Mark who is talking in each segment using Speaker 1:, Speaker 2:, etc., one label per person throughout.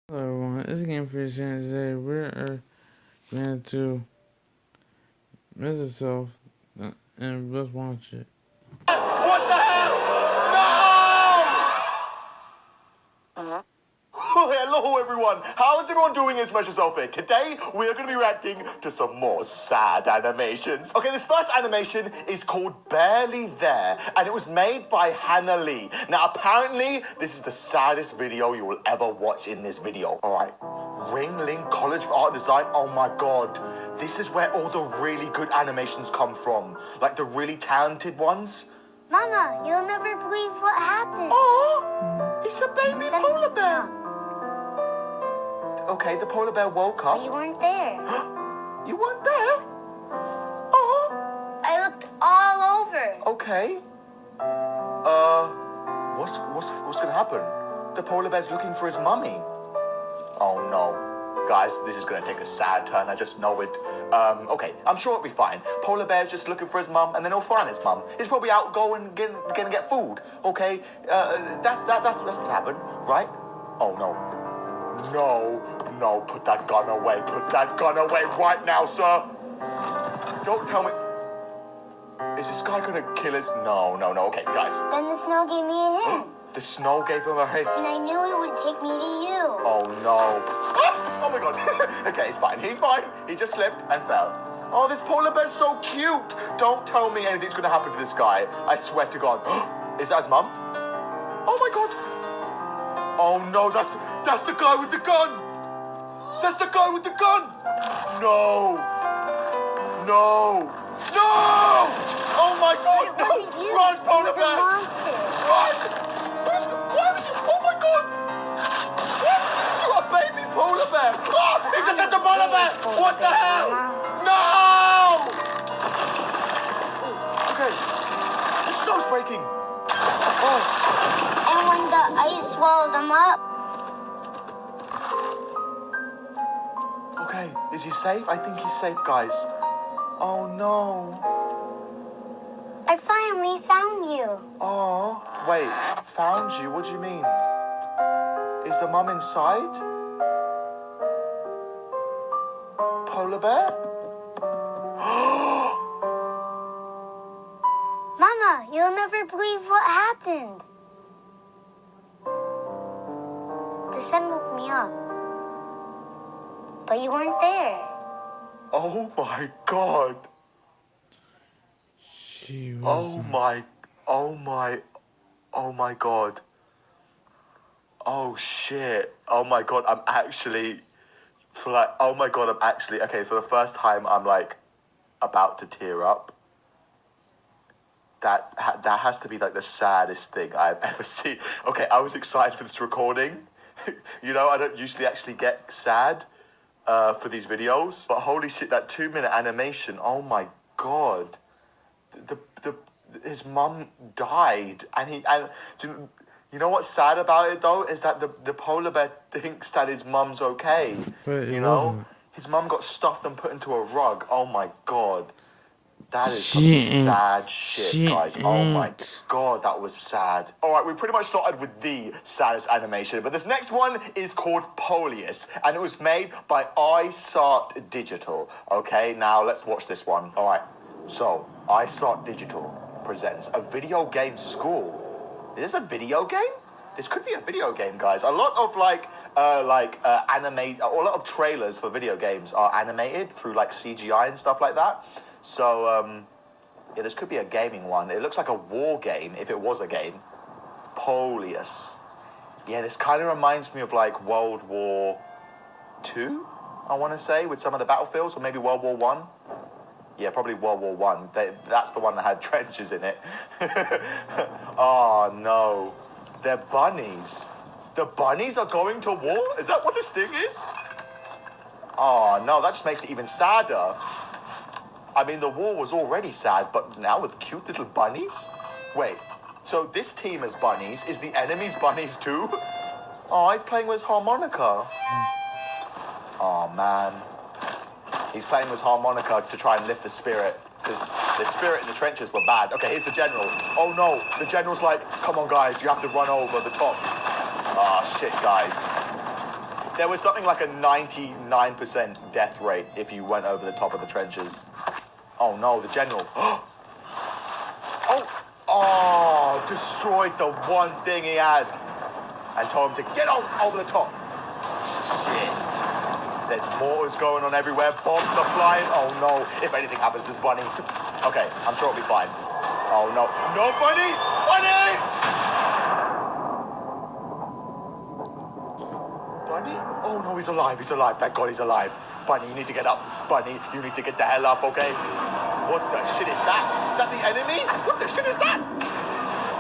Speaker 1: Hello everyone, it's Game Fish and today we're going to Messyourself and let's watch it.
Speaker 2: What the hell? No! Oh, hello everyone. How is everyone doing? It's Messyourself here. Today we're going to be reacting to some more sad animations. Okay, this first animation is called Barely There and it was made by Hannah Lee. Now apparently this is the saddest video you will ever watch in this video. Alright, Ringling College of Art and Design. Oh my god. This is where all the really good animations come from. Like the really talented ones.
Speaker 3: Mama, you'll never believe what happened.
Speaker 2: Oh, it's a baby polar bear. Okay, the polar bear woke up.
Speaker 3: But you weren't there.
Speaker 2: You weren't there? Oh.
Speaker 3: I looked all over.
Speaker 2: Okay. What's gonna happen? The polar bear's looking for his mummy. Oh no. Guys, this is gonna take a sad turn, I just know it. Okay, I'm sure it'll be fine. Polar bear's just looking for his mum, and then he'll find his mum. He's probably out going gonna get food. Okay, that's what's happened, right? Oh no. No, put that gun away. Put that gun away right now, sir. Don't tell me. Is this guy gonna kill us? No. Okay, guys.
Speaker 3: Then the snow gave me a hint.
Speaker 2: The snow gave him a hint.
Speaker 3: And I knew it would take me to you.
Speaker 2: Oh no. Oh my god. Okay, it's fine. He's fine. He just slipped and fell. Oh, this polar bear's so cute. Don't tell me anything's gonna happen to this guy. I swear to God. Is that his mum? Oh my god. Oh no, that's the guy with the gun! That's the guy with the gun! No! Oh my god!
Speaker 3: It wasn't you.
Speaker 2: Run, polar
Speaker 3: It was
Speaker 2: bear!
Speaker 3: a monster.
Speaker 2: Run! Why would you? Oh my god! Why would you shoot a baby polar bear? Oh, he just hit the polar bear! What the hell? No! Okay, the snow's breaking. Oh.
Speaker 3: And when the ice swallowed them up.
Speaker 2: Okay, is he safe? I think he's safe, guys. Oh no.
Speaker 3: I finally found you.
Speaker 2: Oh, wait, found you? What do you mean? Is the mum inside? Polar bear?
Speaker 3: Mama, you'll never believe what happened. The sun woke me up. But you weren't there.
Speaker 2: Oh my god.
Speaker 1: She was
Speaker 2: Oh my god. Oh shit. Oh my god, I'm actually okay, for the first time I'm like about to tear up. That has to be like the saddest thing I've ever seen. Okay, I was excited for this recording. You know, I don't usually actually get sad for these videos, but holy shit, that 2-minute animation, oh my god. His mum died, and you know what's sad about it though is that the polar bear thinks that his mum's okay.
Speaker 1: But
Speaker 2: you
Speaker 1: it
Speaker 2: know,
Speaker 1: wasn't.
Speaker 2: his mum got stuffed and put into a rug. Oh my god, that is some
Speaker 1: She
Speaker 2: sad shit, guys. Oh my god, that was sad. All right, we pretty much started with the saddest animation, but this next one is called Polius, and it was made by iSart Digital. Okay, now let's watch this one. All right. So, iSart Digital presents a video game school. Is this a video game? This could be a video game, guys. A lot of a lot of trailers for video games are animated through like CGI and stuff like that. So, yeah, this could be a gaming one. It looks like a war game if it was a game. Polius. Yeah, this kind of reminds me of like World War II, I want to say, with some of the battlefields, or maybe World War I. Yeah, probably World War One. That's the one that had trenches in it. Oh no, they're bunnies. The bunnies are going to war? Is that what this thing is? Oh no, that just makes it even sadder. I mean, the war was already sad, but now with cute little bunnies? Wait, so this team as bunnies is the enemy's bunnies too? Oh, he's playing with his harmonica. Oh man. He's playing with harmonica to try and lift the spirit, because the spirit in the trenches were bad. Okay, here's the general. Oh no, the general's like, come on guys, you have to run over the top. Ah, shit, guys. There was something like a 99% death rate if you went over the top of the trenches. Oh no, the general. Oh, destroyed the one thing he had. And told him to get on over the top. Shit. There's mortars going on everywhere. Bombs are flying. Oh no, if anything happens to this bunny. Okay, I'm sure it'll be fine. Oh no. No, bunny! Bunny! Bunny? Oh no, he's alive. He's alive. Thank God he's alive. Bunny, you need to get up. Bunny, you need to get the hell up, okay? What the shit is that? Is that the enemy? What the shit is that?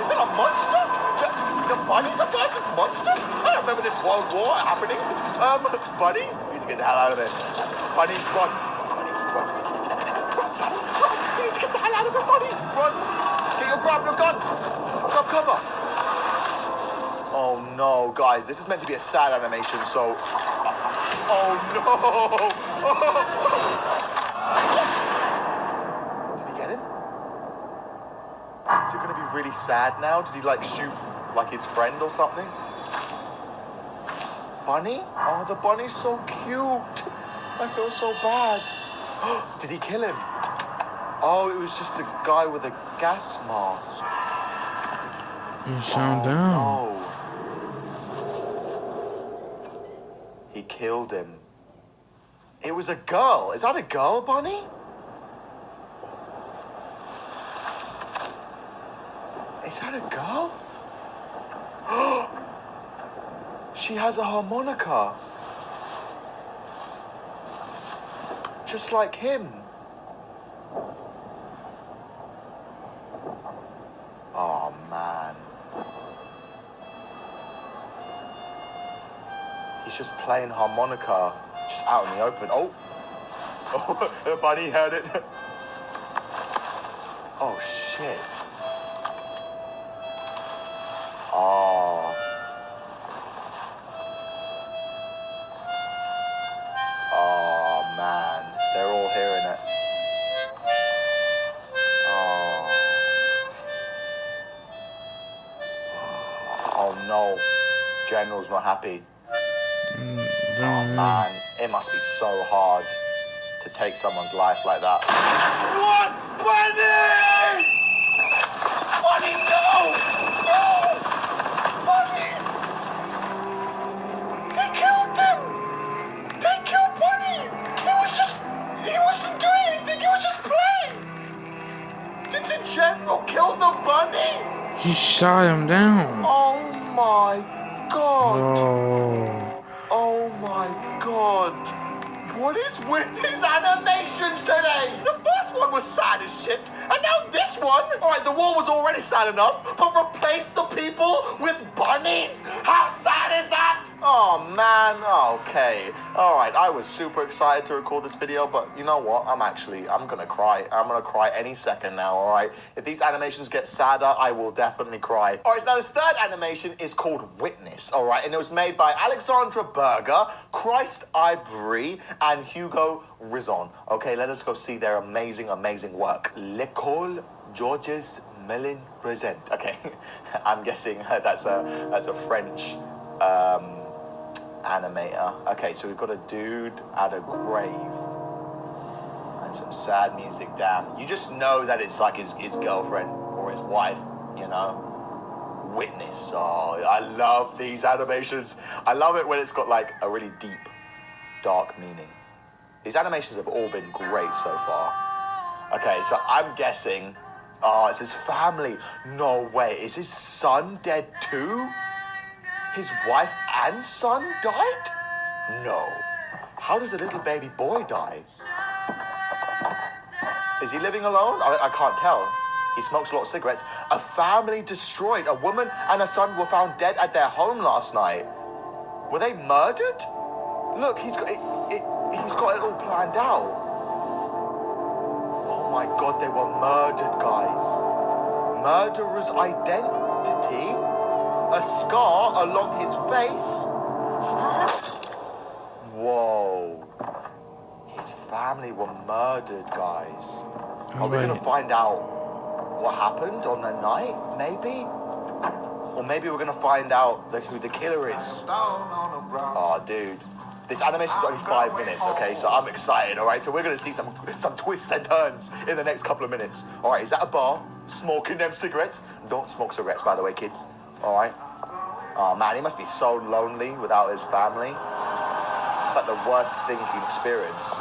Speaker 2: Is that a monster? The bunnies are versus monsters? I don't remember this World War happening. Bunny, you need to get the hell out of there. Bunny, run. Bunny, run. Run, bunny, run. You need to get the hell out of it, bunny. Run. Grab your gun. Grab cover. Oh no, guys, this is meant to be a sad animation, so... Oh no! Did he get him? Is it going to be really sad now? Did he like shoot like his friend or something? Bunny? Oh, the bunny's so cute. I feel so bad. Did he kill him? Oh, it was just a guy with a gas mask.
Speaker 1: He shot him down.
Speaker 2: No. He killed him. It was a girl. Is that a girl, Bunny? Is that a girl? She has a harmonica. Just like him. Oh, man. He's just playing harmonica, just out in the open. Oh, the bunny heard it. Oh, shit. Oh. Oh, man. They're all hearing it. Oh. Oh, no. General's not happy. Oh man, it must be so hard to take someone's life like that. What? Bunny! Bunny, no! No! Bunny! They killed him! They killed Bunny! He wasn't doing anything, he was just playing! Did the general kill the bunny?
Speaker 1: He shot him down.
Speaker 2: Oh my God!
Speaker 1: No.
Speaker 2: Oh my God. What is with these animations today? The first one was sad as shit, and now this one? Alright, the war was already sad enough, but replace the people with bunnies? How sad is that? Oh man, okay. Alright, I was super excited to record this video, but you know what? I'm gonna cry. I'm gonna cry any second now, alright? If these animations get sadder, I will definitely cry. Alright, so now this third animation is called Witness, alright? And it was made by Alexandra Berger, Christ Ivory, and Hugo Rizon. Okay, let us go see their amazing, amazing work. L'école Georges Mellin Present. Okay, I'm guessing that's a French animator. Okay, so we've got a dude at a grave and some sad music. Damn, you just know that it's like his girlfriend or his wife, you know. Witness. Oh, I love these animations. I love it when it's got like a really deep, dark meaning. These animations have all been great so far. Okay, so I'm guessing, it's his family. No way, is his son dead too? His wife and son died? No. How does the little baby boy die? Is he living alone? I can't tell. He smokes a lot of cigarettes. A family destroyed. A woman and a son were found dead at their home last night. Were they murdered? Look, he's got it all planned out. Oh my God, they were murdered, guys. Murderer's identity? A scar along his face? Whoa. His family were murdered, guys. Are we going to find out what happened on the night, maybe? Or maybe we're gonna find out who the killer is. Oh, dude. This animation's only 5 minutes, okay? So I'm excited, all right? So we're gonna see some twists and turns in the next couple of minutes. All right, is that a bar? Smoking them cigarettes? Don't smoke cigarettes, by the way, kids. All right? Oh, man, he must be so lonely without his family. It's like the worst thing he'd experience.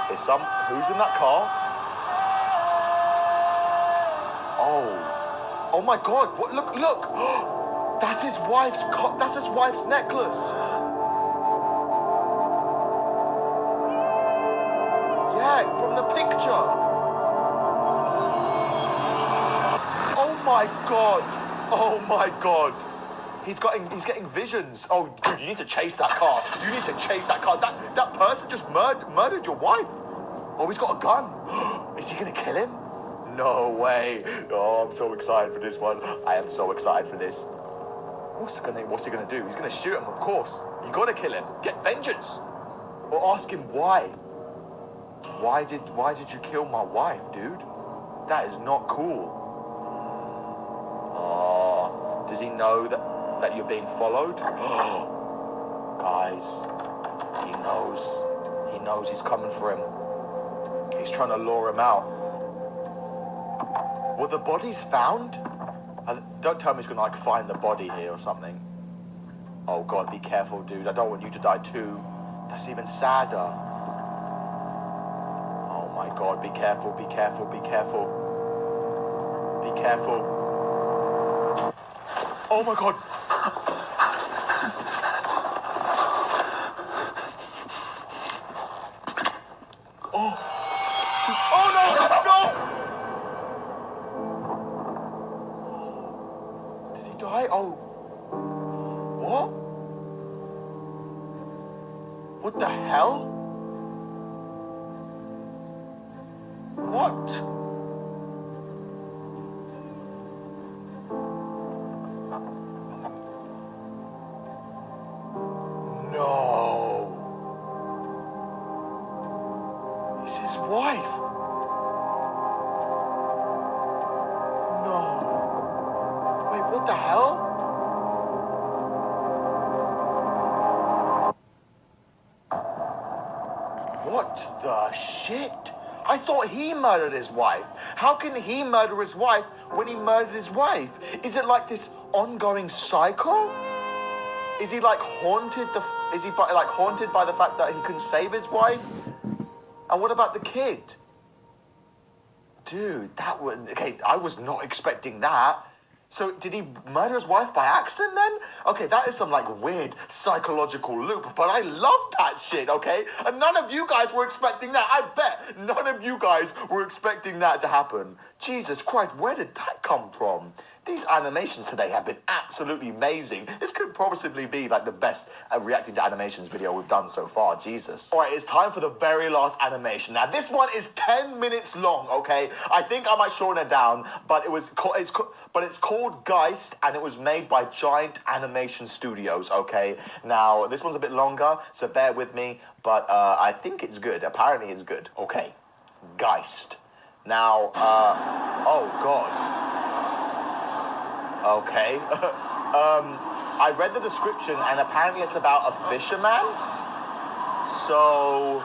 Speaker 2: Who's in that car? Oh my God! What? Look! That's his wife's necklace. Yeah, from the picture. Oh my God! Oh my God! He's getting visions. Oh, dude, you need to chase that car. You need to chase that car. That person just murdered your wife. Oh, he's got a gun. Is he gonna kill him? No way. Oh, I'm so excited for this one. I am so excited for this. What's he gonna do? He's gonna shoot him, of course. You gotta kill him. Get vengeance. Or ask him why. Why did you kill my wife, dude? That is not cool. Oh, does he know that you're being followed? Guys, he knows he's coming for him. He's trying to lure him out. Were the bodies found? Don't tell me he's gonna find the body here or something. Oh God, be careful, dude. I don't want you to die too. That's even sadder. Oh my God, be careful, be careful, be careful. Be careful. Oh my God. Oh no, no! Did he die? Oh. What? What the hell? What? No. It's his wife. No. Wait, what the hell? What the shit? I thought he murdered his wife. How can he murder his wife when he murdered his wife? Is it like this ongoing cycle? Is he like haunted? Is he like haunted by the fact that he couldn't save his wife? And what about the kid? Dude, I was not expecting that. So did he murder his wife by accident then? Okay, that is some like weird psychological loop, but I love that shit, okay? And none of you guys were expecting that. I bet none of you guys were expecting that to happen. Jesus Christ, where did that come from? These animations today have been absolutely amazing. This could possibly be like the best reacting to animations video we've done so far. Jesus. All right, it's time for the very last animation. Now, this one is 10 minutes long, okay? I think I might shorten it down, but it's called Geist, and it was made by Giant Animation Studios, okay? Now, this one's a bit longer, so bear with me, but I think it's good. Apparently, it's good. Okay, Geist. Now, oh, God. Okay. I read the description, and apparently it's about a fisherman. So,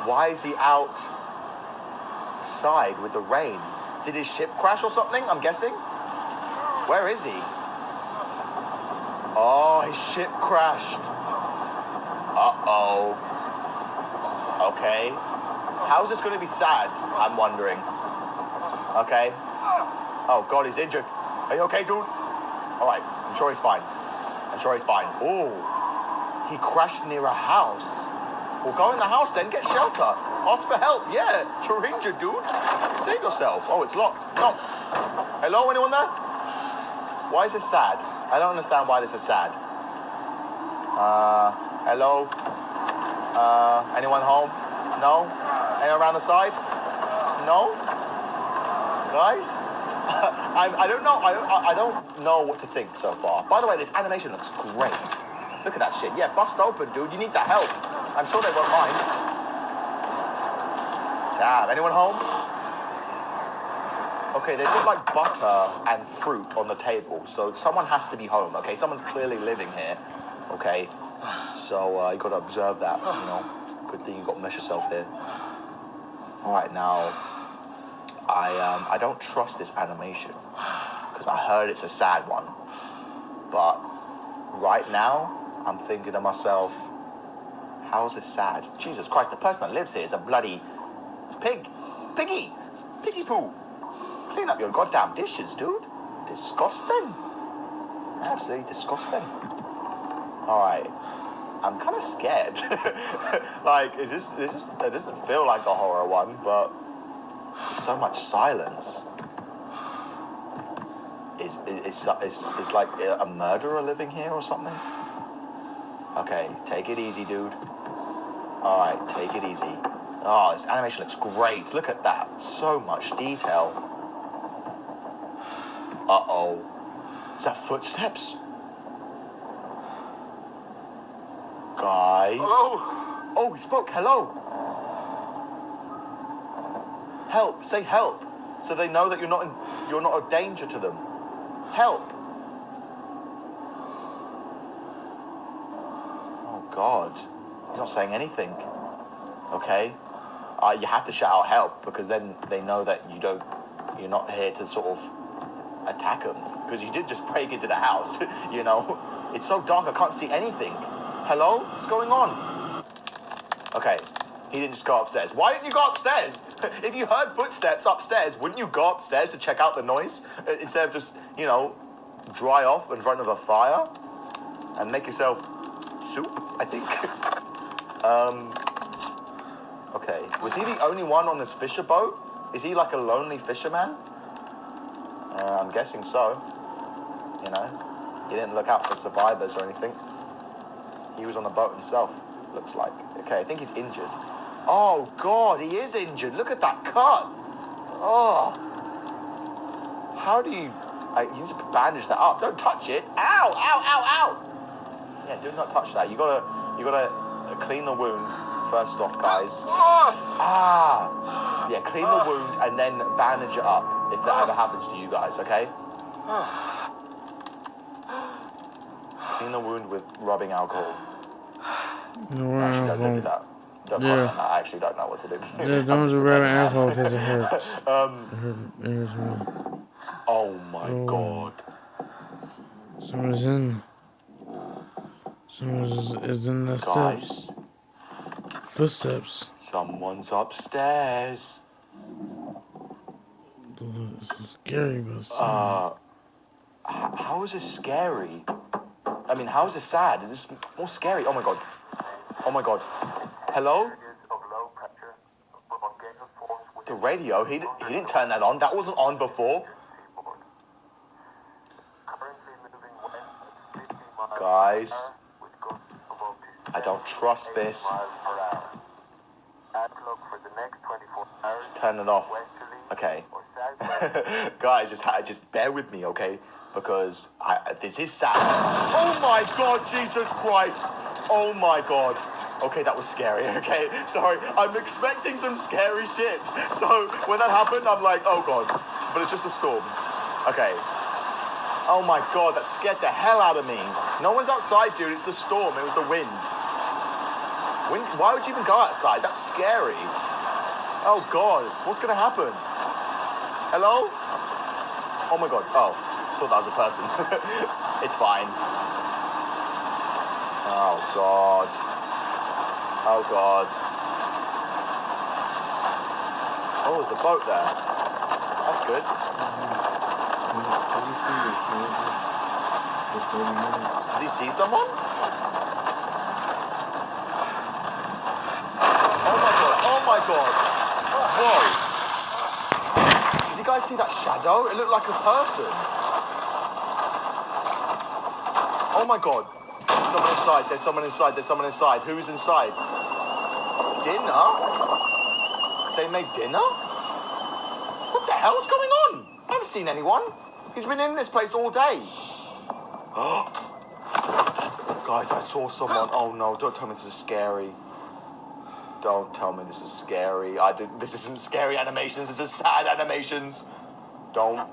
Speaker 2: why is he outside with the rain? Did his ship crash or something? I'm guessing. Where is he? Oh, his ship crashed. Uh-oh. Okay. How's this going to be sad? I'm wondering. Okay. Oh, God, he's injured. Are you okay, dude? All right, I'm sure he's fine. I'm sure he's fine. Oh, he crashed near a house. Well, go in the house then, get shelter. Ask for help, yeah. You're injured, dude. Save yourself. Oh, it's locked. No. Hello, anyone there? Why is this sad? I don't understand why this is sad. Hello? Anyone home? No? Anyone around the side? No? Guys? I don't know. I don't know what to think so far. By the way, this animation looks great. Look at that shit. Yeah, bust open, dude. You need that help. I'm sure they won't mind. Damn. Anyone home? Okay, they put like butter and fruit on the table, so someone has to be home. Okay, someone's clearly living here. Okay, so you got to observe that. You know, good thing you got Messyourself here. All right, now I don't trust this animation because I heard it's a sad one, but right now I'm thinking to myself, how is this sad? Jesus Christ, the person that lives here is a bloody piggy poo. Clean up your goddamn dishes, dude. Disgusting. Absolutely disgusting. Alright. I'm kind of scared. Like, it doesn't feel like the horror one, but there's so much silence. Is like a murderer living here or something? Okay, take it easy, dude. Alright, take it easy. Oh, this animation looks great. Look at that. So much detail. Uh-oh. Is that footsteps? Guys.
Speaker 4: Hello?
Speaker 2: Oh, he spoke. Hello. Help. Say help. So they know that you're not a danger to them. Help. Oh, God. He's not saying anything. Okay? You have to shout out help because then they know that you're not here to sort of attack them. Because you did just break into the house, you know? It's so dark, I can't see anything. Hello? What's going on? Okay, he didn't just go upstairs. Why didn't you go upstairs? If you heard footsteps upstairs, wouldn't you go upstairs to check out the noise? Instead of just, you know, dry off in front of a fire and make yourself soup, I think. Okay, was he the only one on this fisher boat? Is he like a lonely fisherman? I'm guessing so. You know, he didn't look out for survivors or anything. He was on the boat himself, looks like. Okay, I think he's injured. Oh, God, he is injured. Look at that cut. Oh. How do you... you need to bandage that up. Don't touch it. Ow, ow, ow, ow. Yeah, do not touch that. You gotta clean the wound first off, guys. Ah. Yeah, clean the wound and then bandage it up if that ever happens to you guys, okay? Clean the wound with rubbing alcohol. Actually, don't do that. Don't comment on that. I actually don't know what to do.
Speaker 1: Yeah, don't do rubbing alcohol because it hurts. It hurts me.
Speaker 2: Oh my God.
Speaker 1: Someone is in the
Speaker 2: Guys.
Speaker 1: steps. Footsteps.
Speaker 2: Someone's upstairs.
Speaker 1: This is scary, but
Speaker 2: How is this scary? I mean, how is this sad? Is this more scary? Oh my God. Oh my God. Hello? The radio? He didn't turn that on. That wasn't on before. Guys, I don't trust this. Turn it off. Okay. Guys, just bear with me, okay? Because this is sad. Oh my God, Jesus Christ. Oh my God. Okay, that was scary, okay? Sorry, I'm expecting some scary shit. So when that happened, I'm like, oh God. But it's just a storm. Okay. Oh my God, that scared the hell out of me. No one's outside, dude. It's the storm. It was the wind. Why would you even go outside? That's scary. Oh God, what's gonna happen? Hello? Oh my God. Oh, thought that was a person. It's fine. Oh God. Oh God. Oh, there's a boat there. That's good. Did he see someone? Oh my God. Whoa. Did you guys see that shadow? It looked like a person. Oh my God. There's someone inside. There's someone inside. There's someone inside. Who's inside? Dinner? They made dinner? What the hell's going on? I haven't seen anyone. He's been in this place all day. Guys, I saw someone. Oh no, don't tell me this is scary. Don't tell me this is scary. This isn't scary animations. This is sad animations. Don't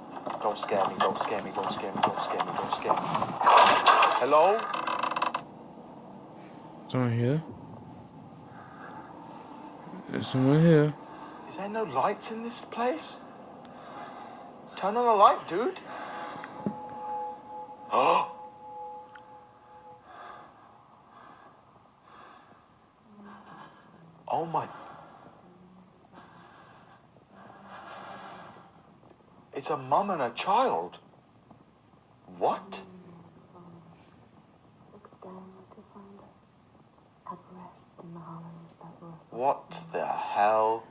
Speaker 2: scare me, don't scare me, don't scare me, don't scare me, don't scare me. Hello?
Speaker 1: Someone here? There's someone here.
Speaker 2: Is there no lights in this place? Turn on a light, dude. Oh! Oh my... It's a mum and a child. What? What the hell?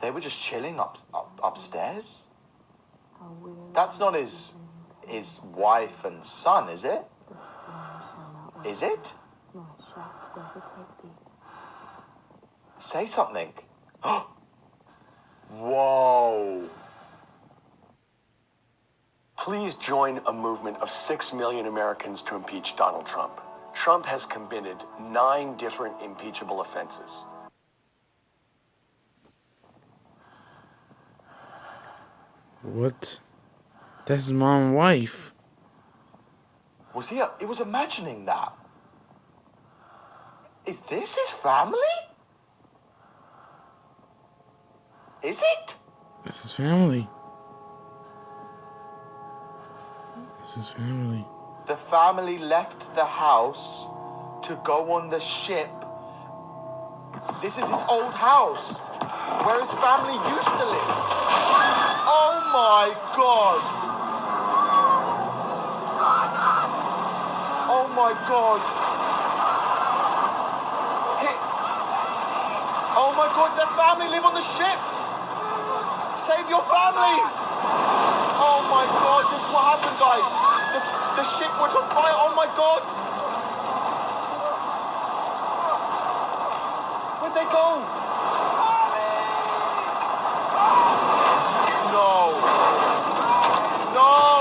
Speaker 2: They were just chilling upstairs? That's not his wife and son, is it? Is it? Say something. Whoa.
Speaker 4: Please join a movement of 6 million Americans to impeach Donald Trump. Trump has committed 9 different impeachable offenses.
Speaker 1: What? That's his mom and wife.
Speaker 2: He was imagining that. Is this his family? Is it?
Speaker 1: It's his family. It's his family.
Speaker 2: The family left the house to go on the ship. This is his old house, where his family used to live. Oh my God. Oh my God. Oh my God, their family live on the ship. Save your family. Oh my God, this is what happened, guys. The ship was on fire. Oh my God. Where'd they go? No. No. No.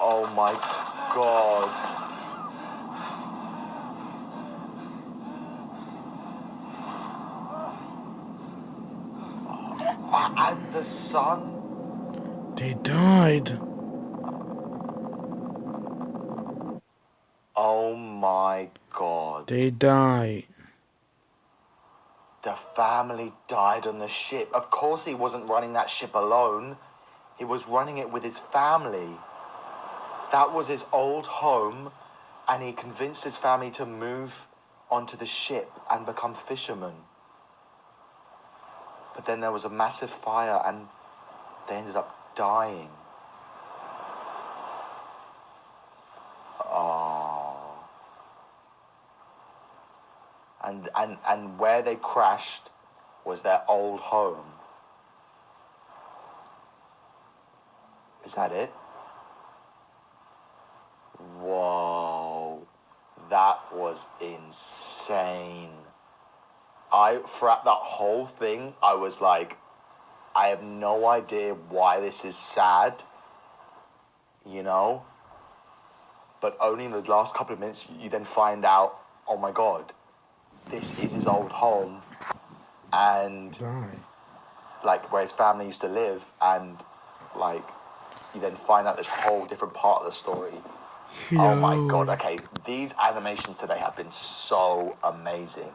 Speaker 2: Oh my God. And the son?
Speaker 1: They died.
Speaker 2: Oh my God.
Speaker 1: They died.
Speaker 2: The family died on the ship. Of course he wasn't running that ship alone. He was running it with his family. That was his old home, and he convinced his family to move onto the ship and become fishermen. But then there was a massive fire, and they ended up dying. Oh. And where they crashed was their old home. Is that it? Whoa, that was insane. Throughout that whole thing, I was like, I have no idea why this is sad, you know? But only in the last couple of minutes, you then find out, oh my God, this is his old home, and like where his family used to live, and like you then find out this whole different part of the story. Oh my God, okay, these animations today have been so amazing.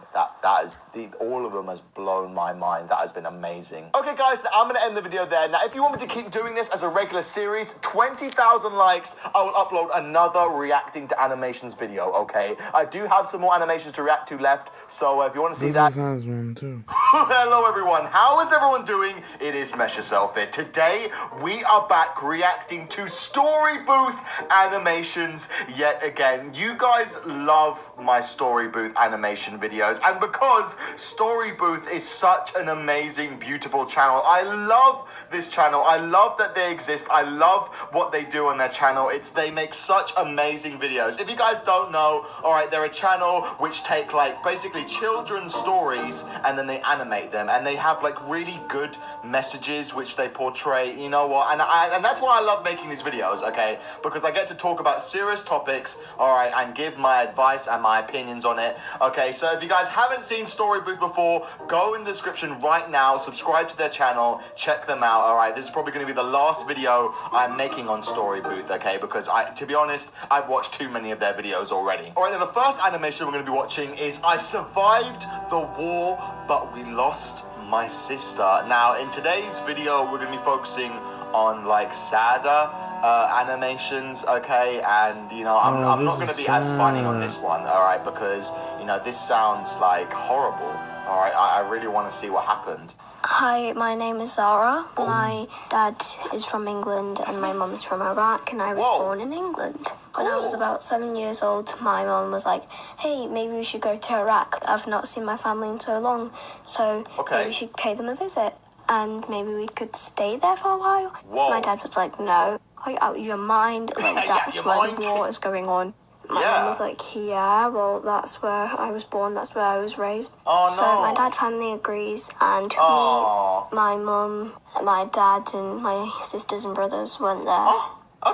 Speaker 2: All of them has blown my mind. That has been amazing. Okay guys, now I'm going to end the video there. Now if you want me to keep doing this as a regular series, 20,000 likes, I will upload another reacting to animations video, okay? I do have some more animations to react to left, so if you want to see that...
Speaker 1: This has one too.
Speaker 2: Hello everyone, how is everyone doing? It is Messyourself here. Today, we are back reacting to Story Booth animations yet again. You guys love my Story Booth animation videos, and because Story Booth is such an amazing, beautiful channel. I love this channel. I love that they exist. I love what they do on their channel. They make such amazing videos. If you guys don't know, all right, they're a channel which take like basically children's stories and then they animate them, and they have like really good messages which they portray. You know what? And that's why I love making these videos, okay? Because I get to talk about serious topics, all right, and give my advice and my opinions on it. Okay, so if you guys haven't seen Story Booth before, go in the description right now, subscribe to their channel, check them out. All right, this is probably going to be the last video I'm making on Story Booth, okay? Because to be honest, I've watched too many of their videos already. All right, now the first animation we're going to be watching is I survived the war, but we lost my sister. Now, in today's video, we're going to be focusing on like sadder animations, okay? And you know, I'm not going to be as funny on this one, all right? Because you know, this sounds like horrible. All right, I really want to see what happened.
Speaker 5: Hi, my name is Zara. My dad is from England and my mum is from Iraq, and I was born in England. When I was about 7 years old, my mum was like, hey, maybe we should go to Iraq. I've not seen my family in so long, so maybe we should pay them a visit. And maybe we could stay there for a while. My dad was like, no, are you out of your mind? Like, that's where the war is going on. My mum was like, yeah, well, that's where I was born, that's where I was raised. So my dad finally agrees, and me, my mum, my dad, and my sisters and brothers went there.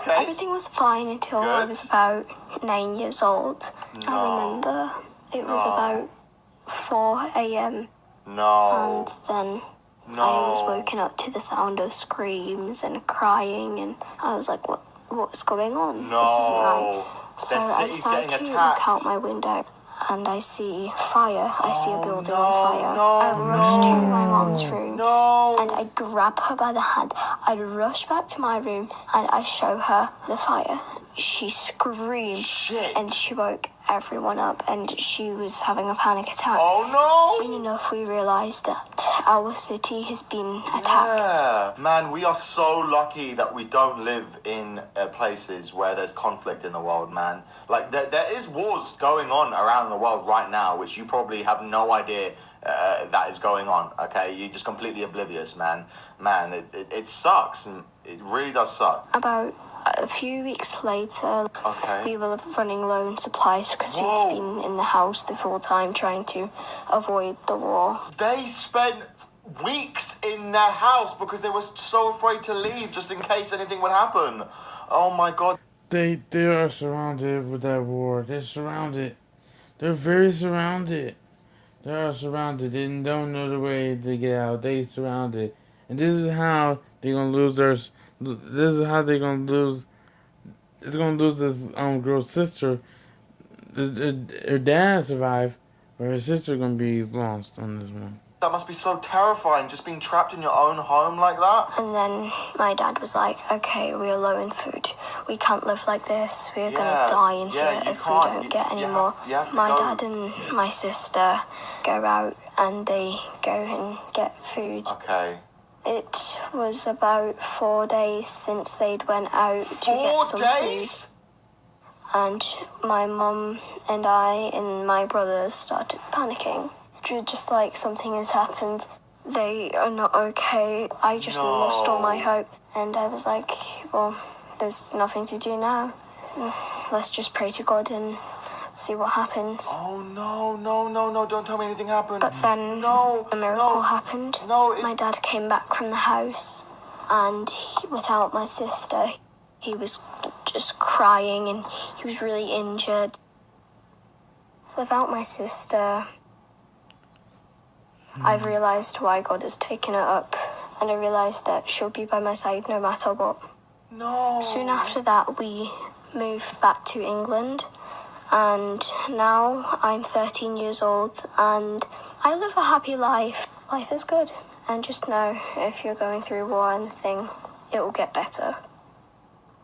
Speaker 5: Everything was fine until I was about 9 years old. I remember it was about 4 a.m. And then I was woken up to the sound of screams and crying, and I was like, what's going on? This isn't right. So I decided to look out my window, and I see fire. I see a building on fire. I rush to my mom's room, and I grab her by the hand. I rush back to my room, and I show her the fire. She screamed, and she woke everyone up, and she was having a panic attack. Soon enough, we realized that our city has been attacked.
Speaker 2: Man, we are so lucky that we don't live in places where there's conflict in the world, man. Like, there is wars going on around the world right now, which you probably have no idea that is going on, okay? You're just completely oblivious, man. Man, it sucks, and it really does suck.
Speaker 5: About a few weeks later, we were running low on supplies because we'd been in the house the full time trying to avoid the war.
Speaker 2: They spent weeks in their house because they were so afraid to leave just in case anything would happen. Oh my God.
Speaker 1: They are surrounded with that war. They're surrounded. They're very surrounded. They are surrounded. They don't know the way to get out. They surrounded. And this is how they're gonna lose their. This is how they're gonna lose. It's gonna lose this girl's sister. Her dad survived, but her sister gonna be lost on this one.
Speaker 2: That must be so terrifying, just being trapped in your own home like that.
Speaker 5: And then my dad was like, okay, we are low in food. We can't live like this. We are gonna die in here if we don't get any more. My dad and my sister go out and they go and get food. It was about 4 days since they'd went out to get some food. And my mum and I and my brothers started panicking. Just like something has happened. They are not okay. I just lost all my hope. And I was like, well, there's nothing to do now. Let's just pray to God and see what happens.
Speaker 2: Oh, no, don't tell me anything happened.
Speaker 5: But then a miracle happened. My dad came back from the house, and without my sister, he was just crying and he was really injured. Without my sister, I've realised why God has taken her up, and I realised that she'll be by my side no matter what. Soon after that, we moved back to England, and now I'm 13 years old, and I live a happy life. Life is good, and just know if you're going through war or anything, it will get better.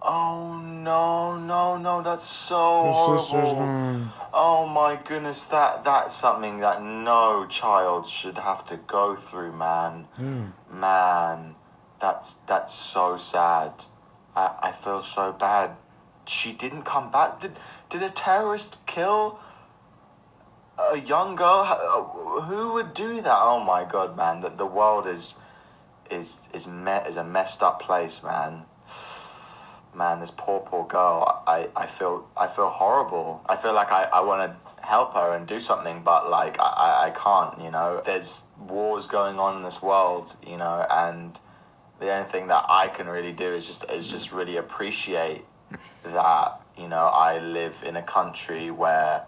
Speaker 2: Oh, no, that's so horrible. Oh my goodness, that's something that no child should have to go through, man. Man, that's so sad. I feel so bad. She didn't come back. Did a terrorist kill a young girl, who would do that? Oh my god, man! The world is a messed up place, man. Man, this poor girl. I feel horrible. I feel like I want to help her and do something, but like I can't. You know, there's wars going on in this world. You know, and the only thing that I can really do is just really appreciate that. You know, I live in a country where,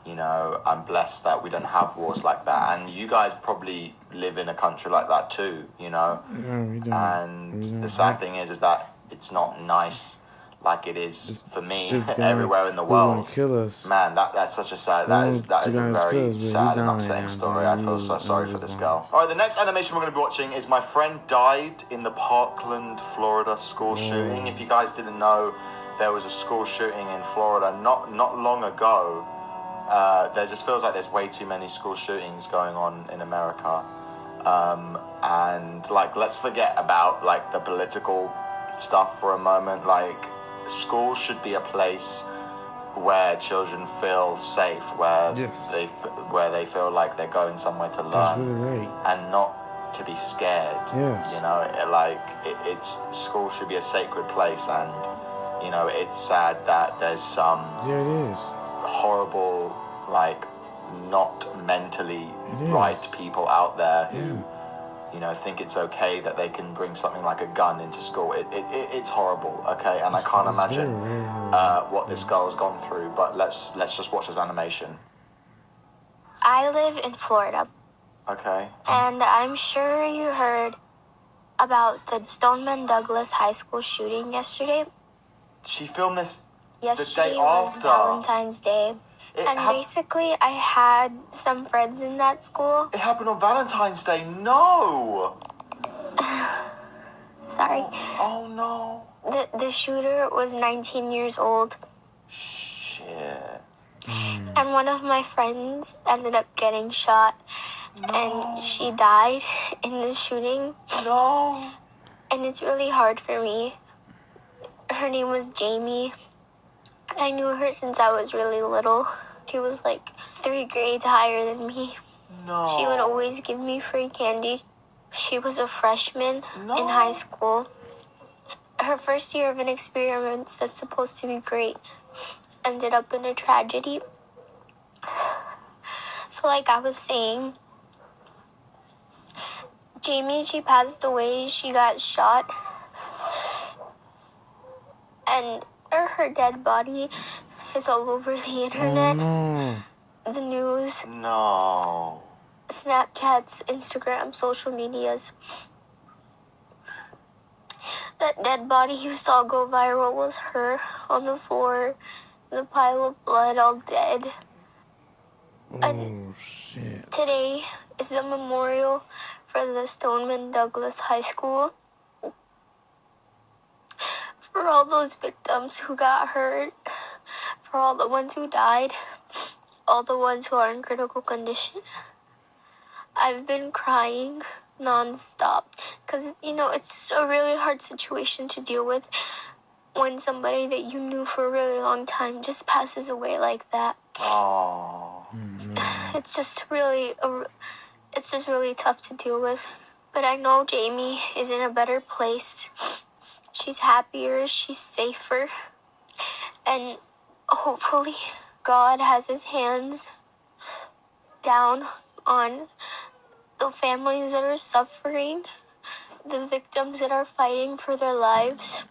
Speaker 2: you know, I'm blessed that we don't have wars like that, and you guys probably live in a country like that too, you know.
Speaker 1: No, we don't.
Speaker 2: And
Speaker 1: We don't.
Speaker 2: the sad thing is that it's not nice like it is for me
Speaker 1: This guy
Speaker 2: everywhere in the
Speaker 1: who's gonna
Speaker 2: world.
Speaker 1: kill us.
Speaker 2: Man, that's such a sad. That is a very sad and upsetting story. I feel so sorry for this girl. All right, the next animation we're going to be watching is My Friend Died in the Parkland, Florida school shooting. If you guys didn't know, there was a school shooting in Florida not long ago. There just feels like there's way too many school shootings going on in America. And like, let's forget about like the political stuff for a moment. Like, school should be a place where children feel safe, where they feel like they're going somewhere to learn.
Speaker 1: That's really right.
Speaker 2: And not to be scared.
Speaker 1: Yes.
Speaker 2: You know, it's school should be a sacred place, and you know, it's sad that there's some horrible, like, not mentally right people out there who, you know, think it's okay that they can bring something like a gun into school. It's horrible, okay? And I can't imagine what this girl's gone through, but let's just watch this animation.
Speaker 5: I live in Florida.
Speaker 2: Okay.
Speaker 5: And I'm sure you heard about the Stoneman Douglas High School shooting yesterday.
Speaker 2: She filmed this
Speaker 5: yesterday
Speaker 2: the day
Speaker 5: was
Speaker 2: after.
Speaker 5: Valentine's Day. Basically, I had some friends in that school.
Speaker 2: It happened on Valentine's Day. No!
Speaker 5: Sorry.
Speaker 2: Oh no.
Speaker 5: The shooter was 19 years old.
Speaker 2: Shit.
Speaker 5: And one of my friends ended up getting shot. And she died in the shooting.
Speaker 2: No.
Speaker 5: And it's really hard for me. Her name was Jamie. I knew her since I was really little. She was like 3 grades higher than me.
Speaker 2: No.
Speaker 5: She would always give me free candy. She was a freshman in high school. Her first year of an experiment that's supposed to be great ended up in a tragedy. So like I was saying, Jamie, she passed away. She got shot. And her dead body is all over the internet. The news.
Speaker 2: No.
Speaker 5: Snapchats, Instagram, social medias. That dead body you saw go viral was her on the floor in a pile of blood, all dead. And
Speaker 1: shit.
Speaker 5: Today is the memorial for the Stoneman Douglas High School. For all those victims who got hurt, for all the ones who died, all the ones who are in critical condition. I've been crying nonstop because, you know, it's just a really hard situation to deal with when somebody that you knew for a really long time just passes away like that.
Speaker 2: Oh.
Speaker 5: It's just really tough to deal with. But I know Jamie is in a better place. She's happier, she's safer, and hopefully God has his hands down on the families that are suffering, the victims that are fighting for their lives.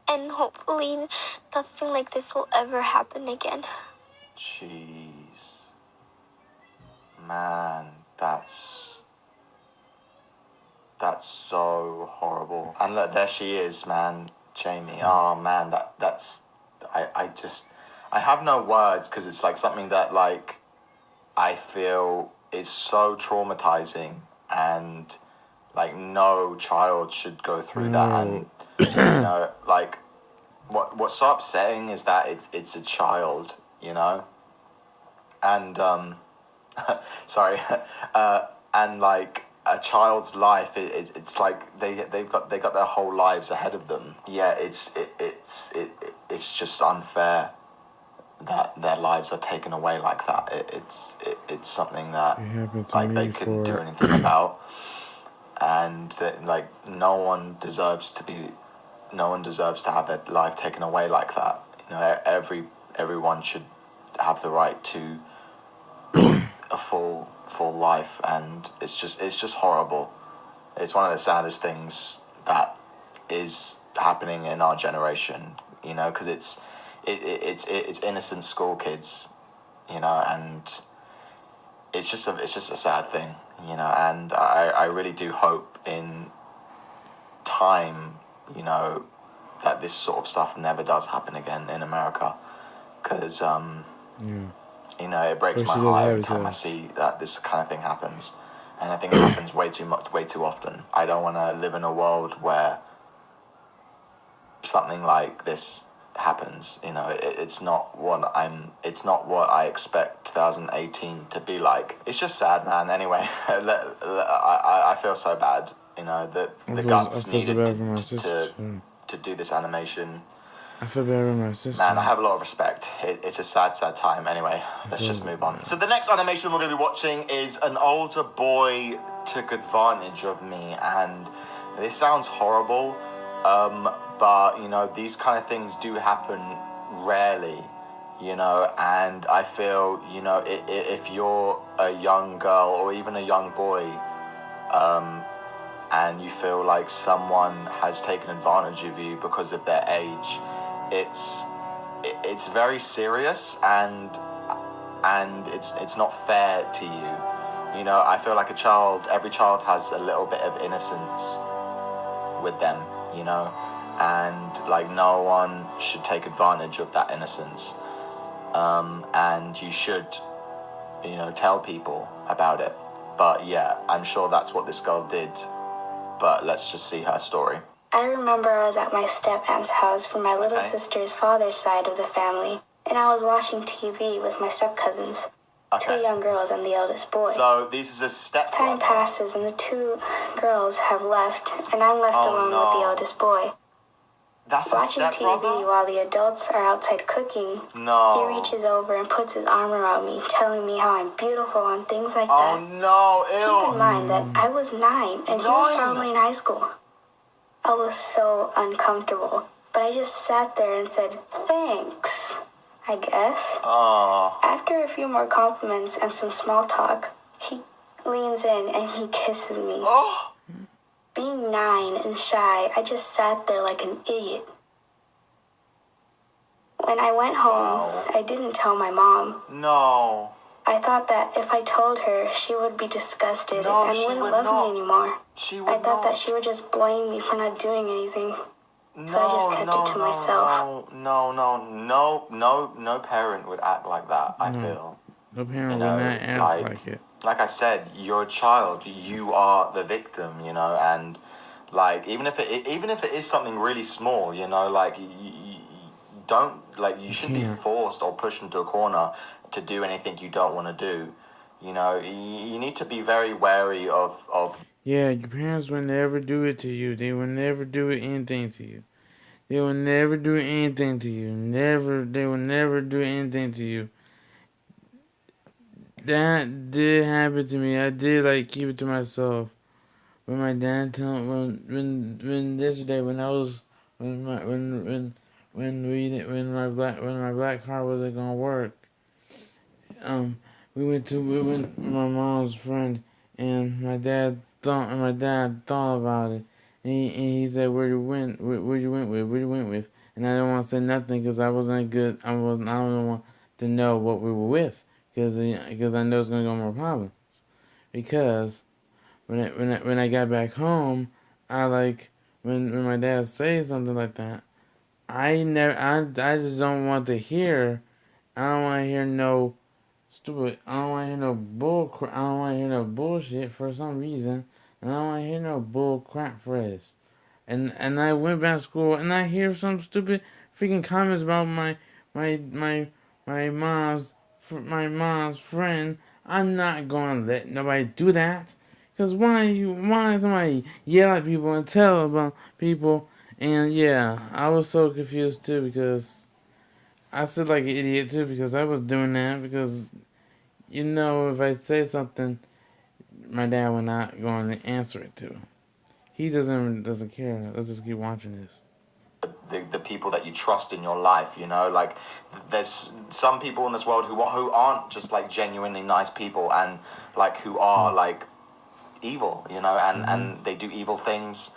Speaker 5: And hopefully nothing like this will ever happen again.
Speaker 2: Jeez. Man, that's so horrible. And look, there she is, man, Jamie. Oh man, I have no words, because it's like something that, like, I feel is so traumatizing, and like no child should go through that. And you know, like, what's so upsetting is that it's a child, you know, and sorry, and like a child's life, it's like they've got their whole lives ahead of them. Yeah, it's just unfair. that their lives are taken away like that. It's something that like they couldn't do anything about, and that like no one deserves to have their life taken away like that. You know, everyone should have the right to a full life, and it's just horrible. It's one of the saddest things that is happening in our generation, you know, because it's innocent school kids, you know, and it's just a sad thing, you know, and I really do hope in time, you know, that this sort of stuff never does happen again in America, because you know, it breaks my heart every time I see that this kind of thing happens, and I think it happens way too often. I don't want to live in a world where something like this happens. You know, it's not what I expect 2018 to be like. It's just sad, man. Anyway, I feel so bad. You know, that the guts needed to do this animation.
Speaker 1: I feel bad for my sister.
Speaker 2: Man, I have a lot of respect. It's a sad time. Anyway, let's just move on. So the next animation we're going to be watching is An Older Boy Took Advantage of Me, and this sounds horrible, but, you know, these kind of things do happen rarely, you know, and I feel, you know, if you're a young girl or even a young boy, and you feel like someone has taken advantage of you because of their age, it's very serious, and it's not fair to you. You know, I feel like every child has a little bit of innocence with them, you know, and like no one should take advantage of that innocence, and you should, you know, tell people about it. But yeah, I'm sure that's what this girl did, but let's just see her story.
Speaker 5: I remember I was at my step-aunt's house for my little sister's father's side of the family, and I was watching TV with my step-cousins, 2 young girls and the eldest boy.
Speaker 2: So this is a step.
Speaker 5: Time passes and the 2 girls have left, and I'm left alone with the eldest boy.
Speaker 2: That's
Speaker 5: watching TV while the adults are outside cooking.
Speaker 2: No.
Speaker 5: He reaches over and puts his arm around me, telling me how I'm beautiful and things like that.
Speaker 2: Oh no, ew.
Speaker 5: Keep in mind that I was 9 and he was probably in high school. I was so uncomfortable, but I just sat there and said, thanks, I guess. After a few more compliments and some small talk, he leans in and he kisses me. Being 9 and shy, I just sat there like an idiot. When I went home, I didn't tell my mom.
Speaker 2: No.
Speaker 5: I thought that if I told her, she would be disgusted and wouldn't love me anymore. I thought that she would just blame me for not doing anything. So I just kept it to myself.
Speaker 2: No parent would act like that, I feel.
Speaker 1: No parent would not act like it.
Speaker 2: Like I said, you're a child. You are the victim, you know, and like even if it is something really small, you know, like you shouldn't be forced or pushed into a corner to do anything you don't want to do. You know, you need to be very wary of.
Speaker 1: Yeah, your parents will never do it to you. They will never do anything to you. They will never do anything to you. They will never do anything to you. That did happen to me. I did like keep it to myself. When my dad told when yesterday when my black car wasn't gonna work, we went with my mom's friend, and my dad thought about it, and he said, where you went with, and I didn't want to say nothing because I wasn't good. I don't want to know what we were with, because I know it's gonna go more problems. Because when I got back home, I like when my dad says something like that, I just don't want to hear. I don't want to hear no stupid. I don't want to hear no bull. I don't want to hear no bullshit for some reason. I don't want to hear no bull crap for this. And I went back to school and I hear some stupid freaking comments about my mom's friend. I'm not gonna let nobody do that. Cause why somebody yell at people and tell about people? And yeah, I was so confused too because I said like an idiot too because I was doing that because, you know, if I say something, my dad will not going to answer it to. He doesn't care. Let's just keep watching this.
Speaker 2: The people that you trust in your life, you know, like there's some people in this world who aren't just like genuinely nice people and like who are like evil, you know, and they do evil things,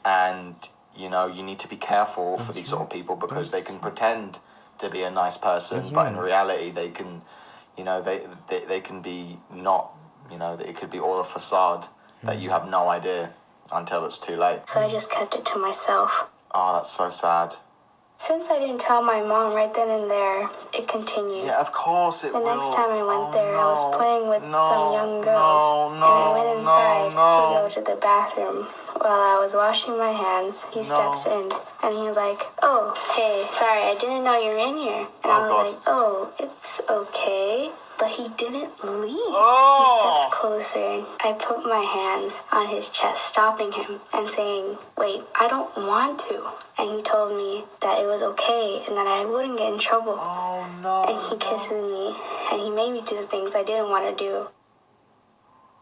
Speaker 2: and you know you need to be careful for these sort of people because they can pretend to be a nice person, but in reality they can, you know, they can be not, you know, it could be all a facade that you have no idea until it's too late.
Speaker 5: So I just kept it to myself.
Speaker 2: Oh, that's so sad.
Speaker 5: Since I didn't tell my mom right then and there, it continued.
Speaker 2: Yeah, of course it will.
Speaker 5: The next time I went there, I was playing with some young girls, and I went inside to go to the bathroom. While I was washing my hands, he steps in, and he was like, "Oh, hey, sorry, I didn't know you were in here." And I was like, "Oh, it's okay." But he didn't leave. He steps closer. I put my hands on his chest, stopping him and saying, "Wait, I don't want to." And he told me that it was okay and that I wouldn't get in trouble.
Speaker 2: Oh, no.
Speaker 5: And he kisses me, and he made me do the things I didn't want to do.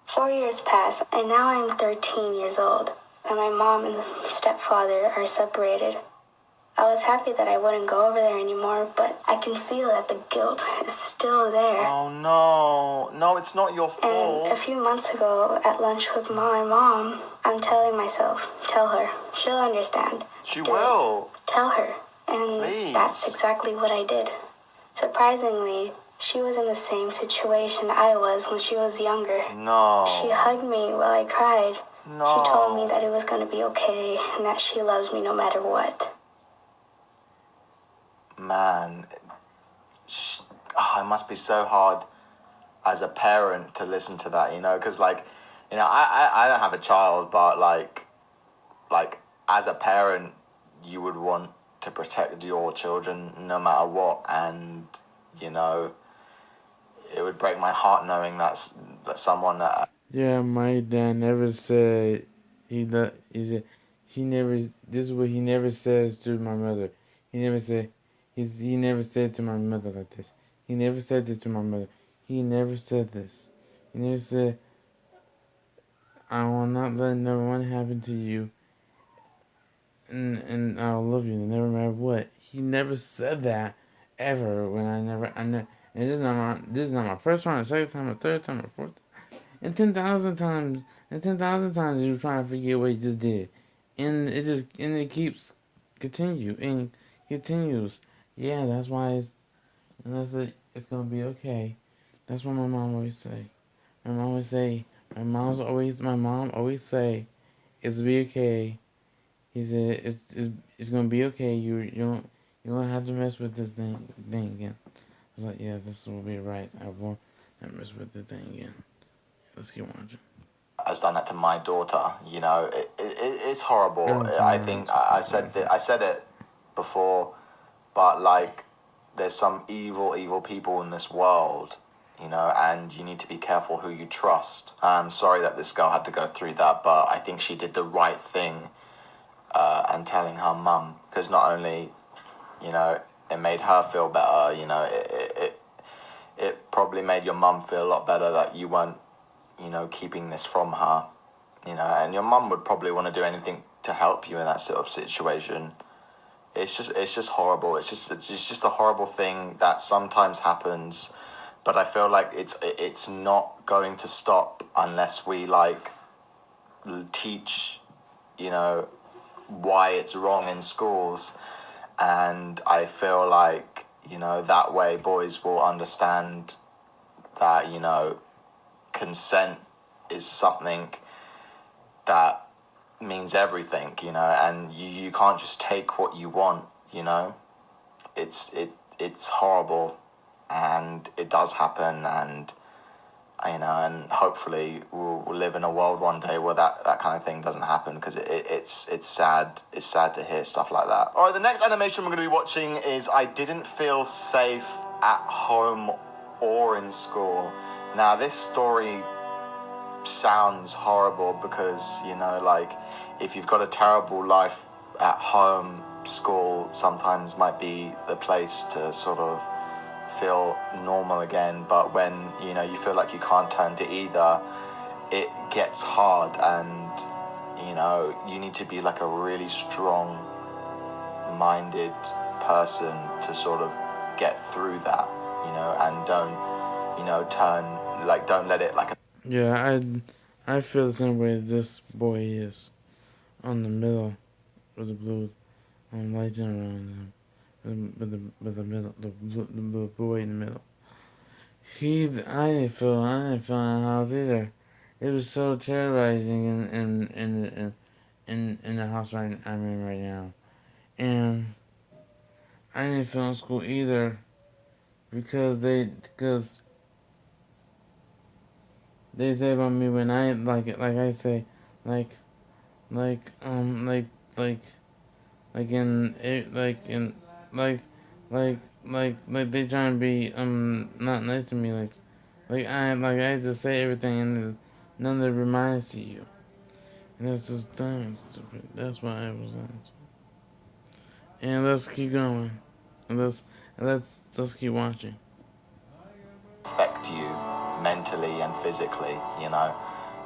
Speaker 5: 4 years pass, and now I'm 13 years old, and my mom and stepfather are separated. I was happy that I wouldn't go over there anymore, but I can feel that the guilt is still there.
Speaker 2: Oh, no. No, it's not your fault.
Speaker 5: And a few months ago, at lunch with my mom, I'm telling myself, tell her. She'll understand.
Speaker 2: She will.
Speaker 5: Tell her. And
Speaker 2: Please.
Speaker 5: That's exactly what I did. Surprisingly, she was in the same situation I was when she was younger.
Speaker 2: No.
Speaker 5: She hugged me while I cried.
Speaker 2: No.
Speaker 5: She told me that it was going to be okay and that she loves me no matter what.
Speaker 2: Man, it must be so hard as a parent to listen to that, you know, because like, you know, I don't have a child, but like as a parent, you would want to protect your children no matter what, and you know, it would break my heart knowing that someone that.
Speaker 1: Yeah, my dad never said he said he never. This is what he never says to my mother. He never said he never said to my mother like this. He never said this to my mother. He never said this. He never said, "I will not let number one happen to you, and I'll love you no matter what." He never said that ever. When I never. And this is not my first time, the second time, the third time, the fourth. And 10,000 times, you're trying to forget what you just did. And it keeps, continues. Yeah, that's why it's going to be okay. That's what my mom always say. My mom always say, it's be okay. He said, it's going to be okay. You don't have to mess with this thing again. I was like, yeah, this will be right. I won't mess with the thing again. Let's keep watching.
Speaker 2: Has done that to my daughter, you know, it's horrible. I think I said it before, but like, there's some evil people in this world, you know, and you need to be careful who you trust. I'm sorry that this girl had to go through that, but I think she did the right thing, and telling her mum, because not only, you know, it made her feel better, you know, it probably made your mum feel a lot better that you weren't, you know, keeping this from her, you know, and your mum would probably want to do anything to help you in that sort of situation. It's just horrible. It's just a horrible thing that sometimes happens, but I feel like it's not going to stop unless we like teach, you know, why it's wrong in schools, and I feel like, you know, that way boys will understand that, you know, consent is something that means everything, you know, and you can't just take what you want, you know. It's horrible, and it does happen, and you know, and hopefully we'll live in a world one day where that kind of thing doesn't happen, because it's sad to hear stuff like that. All right, the next animation we're going to be watching is I Didn't Feel Safe at Home or in School. Now, this story sounds horrible because, you know, like, if you've got a terrible life at home, school sometimes might be the place to sort of feel normal again, but when, you know, you feel like you can't turn to either, it gets hard, and, you know, you need to be like a really strong-minded person to sort of get through that, you know, and don't, you know, don't let it like...
Speaker 1: Yeah, I feel the same way this boy is on the middle with the blue lights around him. With the boy in the middle. I didn't feel house either. It was so terrorizing in the house I'm in right now, and I didn't feel in school either because they say about me when I I say like like like like like in it like they try to be not nice to me like I just say everything and none of it reminds to you, and that's just dumb stupid. That's why I was on. And let's keep going, and let's keep watching.
Speaker 2: Affect you mentally and physically, you know.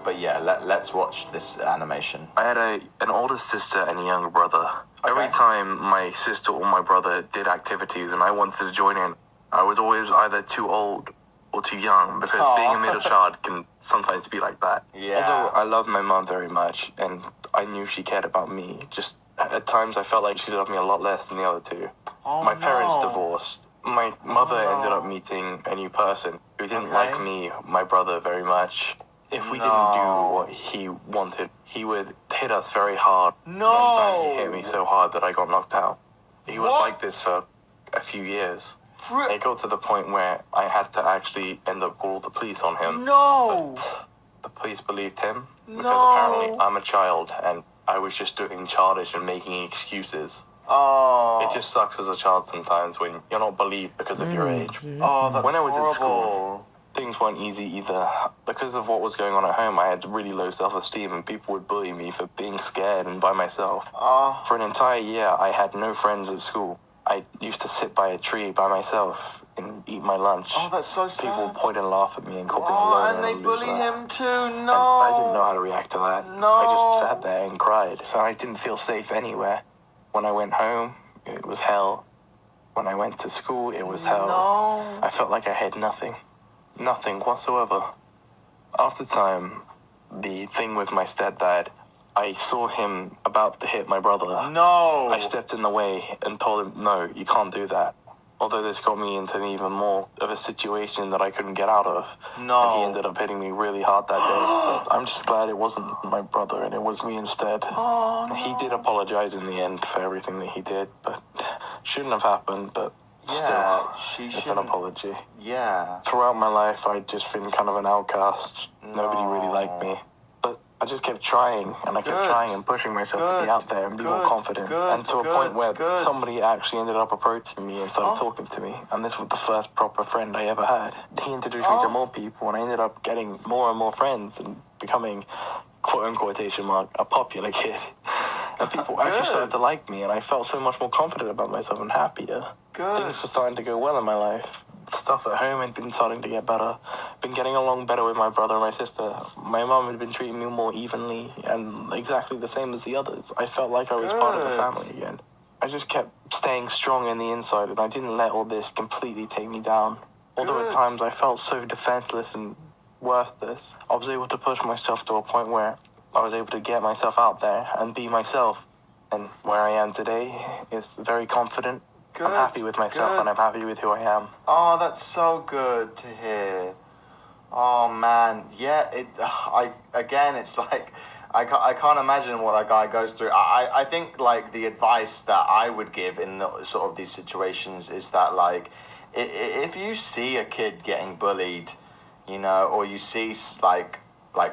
Speaker 2: But yeah, let's watch this animation.
Speaker 6: I had an older sister and a younger brother. Every time my sister or my brother did activities and I wanted to join in, I was always either too old or too young, because being a middle child can sometimes be like that.
Speaker 2: Yeah.
Speaker 6: Although I love my mom very much and I knew she cared about me, just at times I felt like she loved me a lot less than the other two. My parents divorced. My mother ended up meeting a new person who didn't like me, my brother, very much. If we didn't do what he wanted, he would hit us very hard. One time he hit me so hard that I got knocked out. He was like this for a few years. It got to the point where I had to actually end up calling the police on him. But the police believed him because apparently I'm a child and I was just doing childish and making excuses. It just sucks as a child sometimes when you're not believed because of your age.
Speaker 2: That's
Speaker 6: When I was
Speaker 2: horrible.
Speaker 6: at school, things weren't easy either. Because of what was going on at home, I had really low self-esteem and people would bully me for being scared and by myself. For an entire year, I had no friends at school. I used to sit by a tree by myself and eat my lunch.
Speaker 2: That's so sad.
Speaker 6: People would point and laugh at me and call me a loner
Speaker 2: and they
Speaker 6: and a
Speaker 2: bully
Speaker 6: loser.
Speaker 2: him too.
Speaker 6: And I didn't know how to react to that.
Speaker 2: No.
Speaker 6: I just sat there and cried. So I didn't feel safe anywhere. When I went home, it was hell. When I went to school, it was hell. I felt like I had nothing. Nothing whatsoever. After time, the thing with my stepdad, I saw him about to hit my brother. I stepped in the way and told him, no, you can't do that. Although this got me into even more of a situation that I couldn't get out of. And he ended up hitting me really hard that day. But I'm just glad it wasn't my brother and it was me instead. He did apologize in the end for everything that he did, but shouldn't have happened, but still, it's an apology.
Speaker 2: Yeah.
Speaker 6: Throughout my life, I'd just been kind of an outcast. Nobody really liked me. But I just kept trying, and I kept trying and pushing myself to be out there and be more confident. And to a point where somebody actually ended up approaching me and started talking to me. And this was the first proper friend I ever had. He introduced me to more people, and I ended up getting more and more friends and becoming, quote-unquotation mark, a popular kid. And people actually started to like me, and I felt so much more confident about myself and happier. Things were starting to go well in my life. Stuff at home had been starting to get better. Been getting along better with my brother and my sister. My mom had been treating me more evenly and exactly the same as the others. I felt like I was part of the family again. I just kept staying strong in the inside, and I didn't let all this completely take me down. Although at times I felt so defenseless and worthless, I was able to push myself to a point where I was able to get myself out there and be myself. And where I am today is very confident. I'm happy with myself and I'm happy with who I am.
Speaker 2: That's so good to hear. Oh man, yeah. It's like I can't imagine what a guy goes through. I think like the advice that I would give in the, sort of these situations is that like if you see a kid getting bullied, you know, or you see like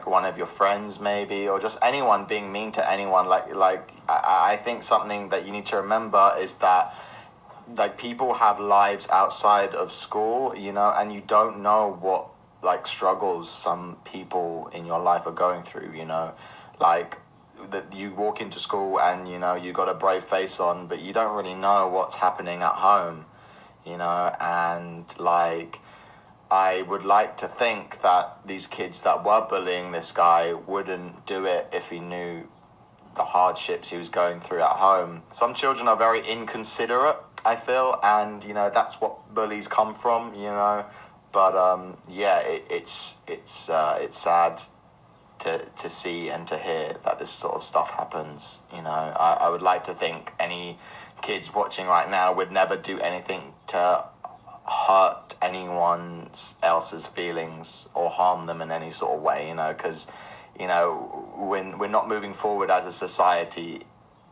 Speaker 2: one of your friends maybe, or just anyone being mean to anyone, I think something that you need to remember is that like people have lives outside of school, you know, and you don't know what like struggles some people in your life are going through, you know. Like that you walk into school and, you know, you got a brave face on, but you don't really know what's happening at home, you know, and like, I would like to think that these kids that were bullying this guy wouldn't do it if he knew the hardships he was going through at home. Some children are very inconsiderate, I feel, and, you know, that's what bullies come from, you know, but, yeah, it's sad to see and to hear that this sort of stuff happens, you know. I would like to think any kids watching right now would never do anything to hurt anyone else's feelings or harm them in any sort of way, you know, because, you know, when we're not moving forward as a society,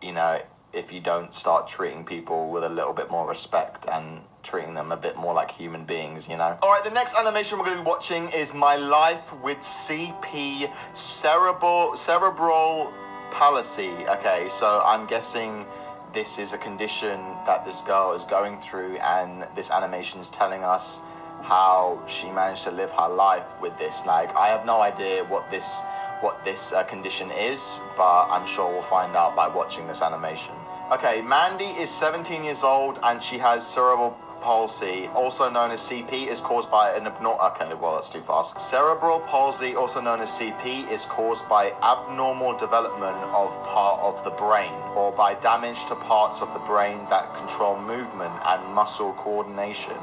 Speaker 2: you know, if you don't start treating people with a little bit more respect and treating them a bit more like human beings, you know. All right, the next animation we're going to be watching is My Life with CP, Cerebral Palsy. Okay, so I'm guessing this is a condition that this girl is going through, and this animation is telling us how she managed to live her life with this. Like, I have no idea what this condition is, but I'm sure we'll find out by watching this animation. Okay, Mandy is 17 years old and she has cerebral palsy, also known as CP, is caused by an okay, well, that's too fast. Cerebral palsy, also known as CP, is caused by abnormal development of part of the brain, or by damage to parts of the brain that control movement and muscle coordination.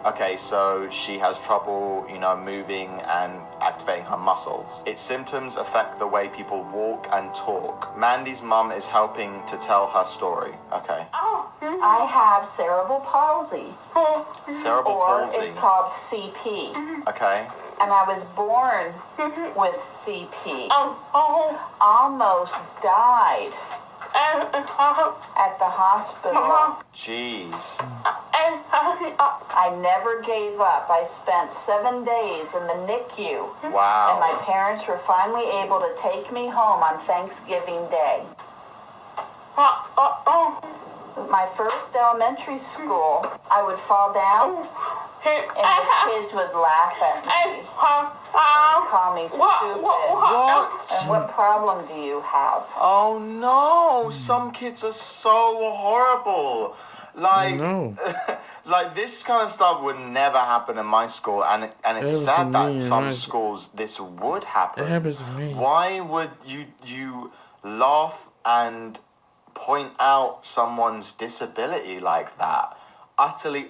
Speaker 2: Okay, so she has trouble, you know, moving and activating her muscles. Its symptoms affect the way people walk and talk. Mandy's mum is helping to tell her story. Okay.
Speaker 7: I have cerebral palsy.
Speaker 2: Cerebral palsy.
Speaker 7: Or it's called CP.
Speaker 2: Okay.
Speaker 7: And I was born with CP. Almost died at the hospital.
Speaker 2: Jeez.
Speaker 7: I never gave up. I spent 7 days in the NICU.
Speaker 2: Wow.
Speaker 7: And my parents were finally able to take me home on Thanksgiving Day. My first elementary school, I would fall down and the kids would laugh at me. Call me stupid.
Speaker 2: What?
Speaker 7: And what problem do you have?
Speaker 2: Oh no, some kids are so horrible. Like,
Speaker 1: No.
Speaker 2: like this kind of stuff would never happen in my school, and it's sad that some schools this would happen.
Speaker 1: It happens to me.
Speaker 2: Why would you laugh and point out someone's disability like that? Utterly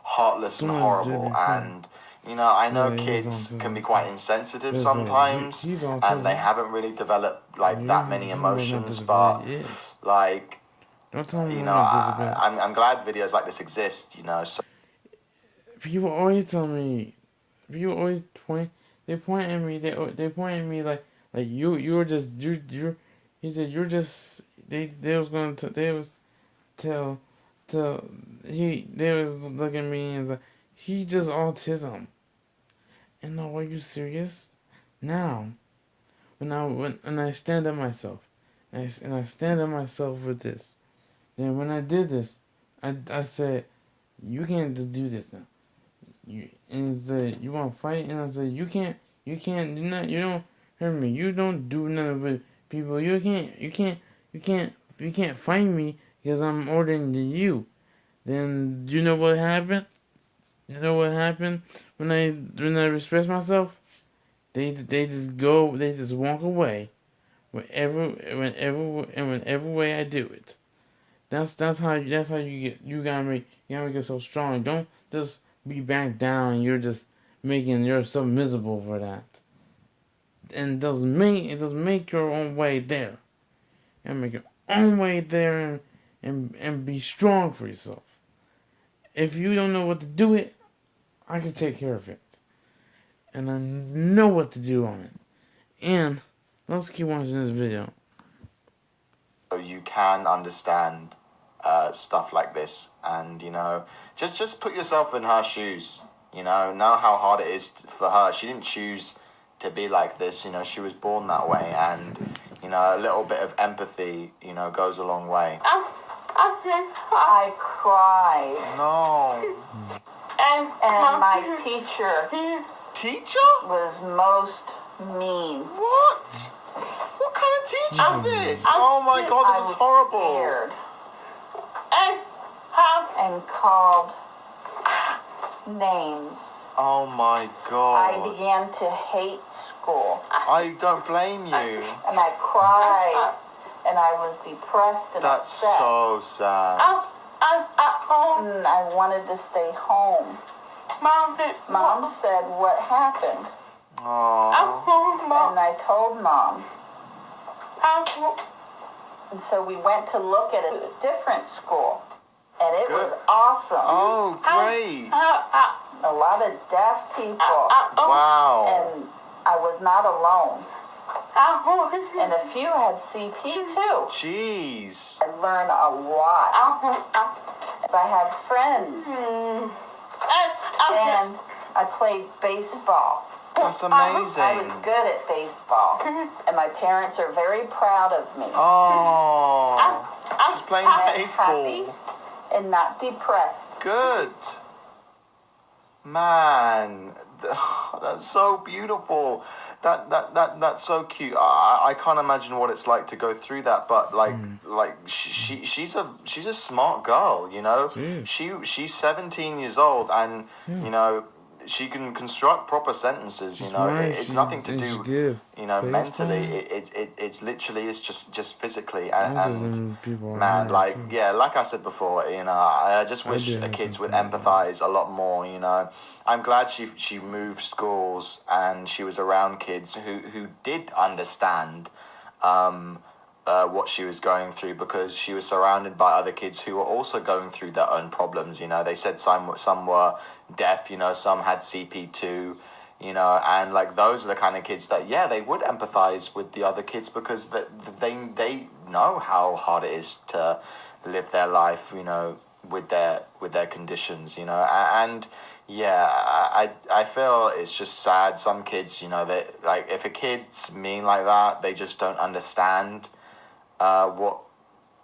Speaker 2: heartless and horrible. And you know, I know kids can be quite insensitive sometimes, and they haven't really developed like that many emotions, but like, you know, I'm glad videos like this exist, you know. So
Speaker 1: people always tell me, people always point at me, they point at me like you're just, he said, you're just, they was looking at me and like, he just autism. And now, are you serious? Now, when I stand up myself, and I stand up myself with this, then when I did this, I said, you can't just do this now. And he said, you want to fight? And I said, you can't do nothing. You don't hurt me. You don't do nothing with people. You can't fight me because I'm ordering you. Then you know what happened? You know what happened when I express myself? They just walk away whenever way I do it. That's how you gotta make yourself strong. Don't just be back down. You're just making yourself miserable for that. And it does make your own way there. You gotta make your own way there and be strong for yourself. If you don't know what to do it, I can take care of it. And I know what to do on it. And let's keep watching this video.
Speaker 2: You can understand stuff like this, and you know, just put yourself in her shoes. You know how hard it is for her. She didn't choose to be like this. You know, she was born that way, and you know, a little bit of empathy, you know, goes a long way.
Speaker 7: I cried.
Speaker 2: No.
Speaker 7: And my teacher
Speaker 2: was
Speaker 7: most mean.
Speaker 2: What? What kind of teaches this? Oh my God,
Speaker 7: I
Speaker 2: this is
Speaker 7: was
Speaker 2: horrible.
Speaker 7: scared and called names.
Speaker 2: Oh my
Speaker 7: I
Speaker 2: God.
Speaker 7: began to hate school.
Speaker 2: I don't blame you.
Speaker 7: And I cried. And I was depressed and
Speaker 2: That's
Speaker 7: upset.
Speaker 2: so sad.
Speaker 7: And I wanted to stay home. Mom said, what happened?
Speaker 2: Aww.
Speaker 7: And I told Mom. And so we went to look at a different school. And it was awesome.
Speaker 2: Oh, great.
Speaker 7: A lot of deaf people.
Speaker 2: Wow.
Speaker 7: And I was not alone. And a few had CP too.
Speaker 2: Jeez.
Speaker 7: I learned a lot. I had friends. And I played baseball.
Speaker 2: That's
Speaker 7: I
Speaker 2: amazing.
Speaker 7: was good at baseball. And my parents are very proud of me.
Speaker 2: Oh. She's playing
Speaker 7: I'm
Speaker 2: baseball.
Speaker 7: happy and not depressed.
Speaker 2: Good. Man, that's so beautiful. That's so cute. I can't imagine what it's like to go through that, but like she's a smart girl, you know. She's 17 years old, and you know, she can construct proper sentences. You know, it's nothing to do, you know, mentally. It's literally it's just physically and man, like like I said before, you know, I just wish kids would empathize a lot more. You know, I'm glad she moved schools and she was around kids who did understand what she was going through, because she was surrounded by other kids who were also going through their own problems. You know, they said some were deaf, you know, some had CP2, you know, and like those are the kind of kids that they would empathize with the other kids, because they know how hard it is to live their life, you know, with their conditions, you know. And I feel it's just sad. Some kids, you know, they like, if a kid's mean like that, they just don't understand what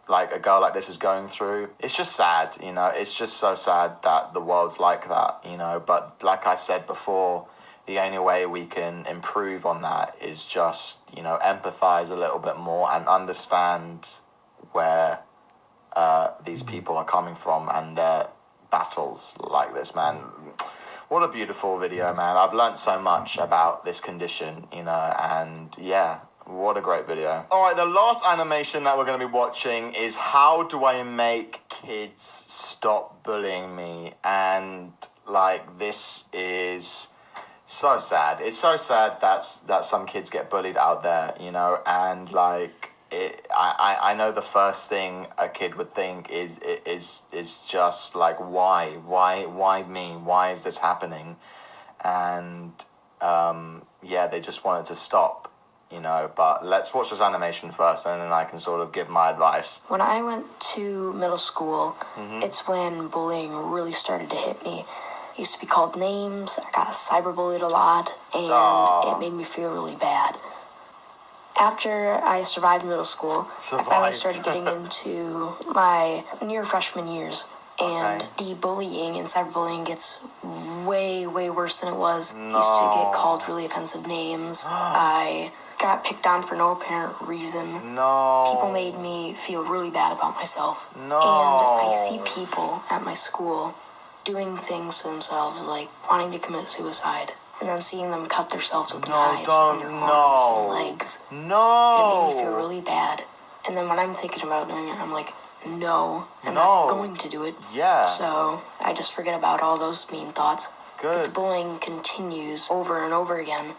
Speaker 2: like a girl like this is going through. It's just sad, you know. It's just so sad that the world's like that, you know. But like I said before, the only way we can improve on that is just, you know, empathize a little bit more and understand where these people are coming from and their battles like this, man. What a beautiful video, man. I've learned so much about this condition, you know, and what a great video. All right, the last animation that we're going to be watching is How Do I Make Kids Stop Bullying Me? And like, this is so sad. It's so sad that some kids get bullied out there, you know, and like, I know the first thing a kid would think is just like, why me? Why is this happening? And they just want it to stop, you know. But let's watch this animation first, and then I can sort of give my advice.
Speaker 5: When I went to middle school, it's when bullying really started to hit me. I used to be called names, I got cyberbullied a lot, and it made me feel really bad. After I survived middle school, I finally started getting into my near freshman years. And the bullying and cyberbullying gets way, way worse than it was. I used to get called really offensive names. I got picked on for no apparent reason. People made me feel really bad about myself. And I see people at my school doing things to themselves, like wanting to commit suicide. And then seeing them cut themselves with knives on their arms and legs. It made me feel really bad. And then when I'm thinking about doing it, I'm like, no, I'm not going to do it. So I just forget about all those mean thoughts. But the bullying continues over and over again.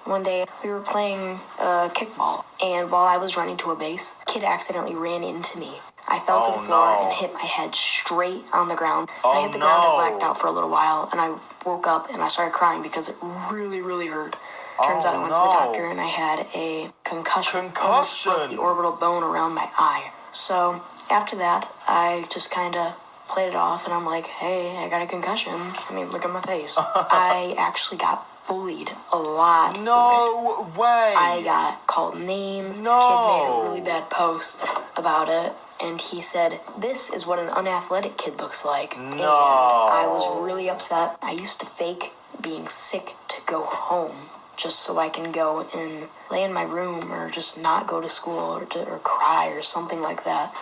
Speaker 5: One day, we were playing kickball, and while I was running to a base, a kid accidentally ran into me. I fell to the floor and hit my head straight on the ground. I hit the ground and blacked out for a little while, and I woke up and I started crying because it really, really hurt. Turns out I went to the doctor and I had a concussion. Almost broke the orbital bone around my eye. So after that, I just kind of played it off, and I'm like, hey, I got a concussion. I mean, look at my face. I actually got bullied a lot.
Speaker 2: No way.
Speaker 5: I got called names. No. Kid made a really bad post about it, and he said, this is what an unathletic kid looks like. No. And I was really upset. I used to fake being sick to go home. just so I can go and lay in my room or just not go to school or cry or something like that.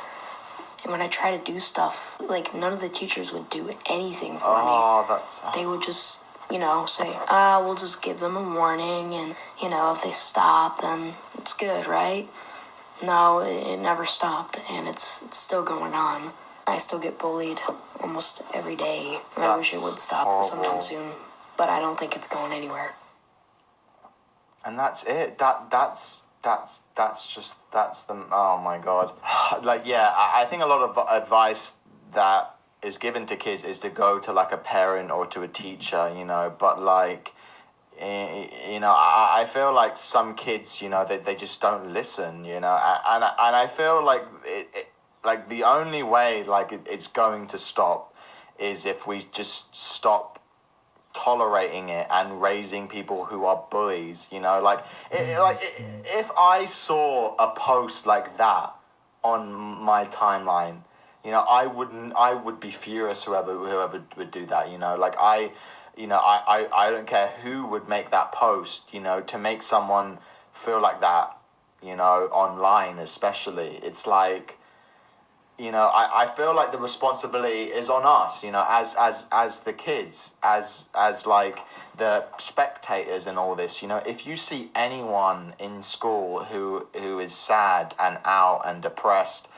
Speaker 5: And when I try to do stuff, like, none of the teachers would do anything for me. They would just, say, we'll just give them a warning, and, if they stop, then it's good, right? No, it never stopped, and it's still going on. I still get bullied almost every day. I wish it would stop sometime soon, but I don't think it's going anywhere.
Speaker 2: And that's it. That's the, oh my God. Like, yeah, I think a lot of advice that is given to kids is to go to like a parent or to a teacher, but like, I feel like some kids, they just don't listen, and I feel like like the only way like it's going to stop is if we just stop tolerating it and raising people who are bullies, if I saw a post like that on my timeline, I would be furious whoever would do that, I don't care who would make that post, to make someone feel like that, online especially. It's like, I feel like the responsibility is on us, as the kids, as like the spectators and all this, if you see anyone in school who is sad and out and depressed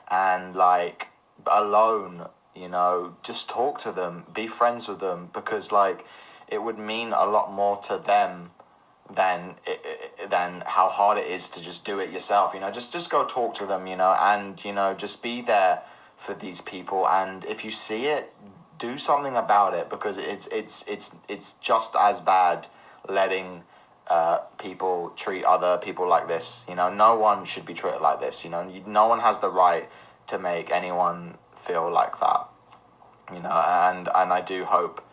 Speaker 2: and like alone, just talk to them, be friends with them, because like it would mean a lot more to them than how hard it is to just do it yourself. Just go talk to them, and just be there for these people. And if you see it, do something about it, because it's just as bad letting people treat other people like this. No one should be treated like this. No one has the right to make anyone feel like that. And I do hope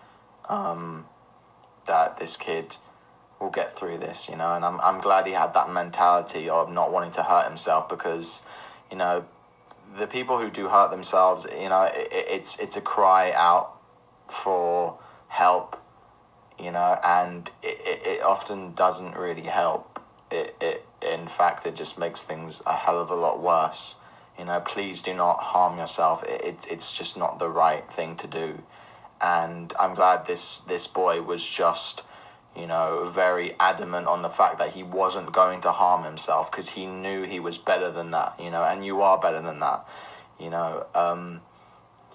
Speaker 2: that this kid will get through this, and I'm glad he had that mentality of not wanting to hurt himself, because the people who do hurt themselves, it's a cry out for help, and it often doesn't really help. It in fact, it just makes things a hell of a lot worse. Please do not harm yourself. It's just not the right thing to do. And I'm glad this boy was just very adamant on the fact that he wasn't going to harm himself, because he knew he was better than that, and you are better than that,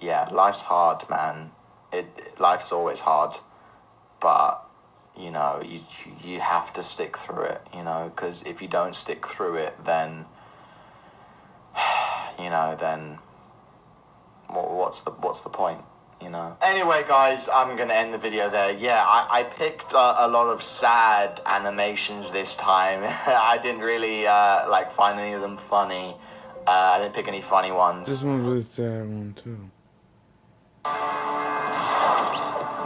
Speaker 2: yeah, life's hard, man. Life's always hard, but, you have to stick through it, because if you don't stick through it, then, then what's the point? Anyway, guys, I'm gonna end the video there. Yeah, I picked a lot of sad animations this time. I didn't really find any of them funny. I didn't pick any funny ones.
Speaker 1: This one was a sad one too.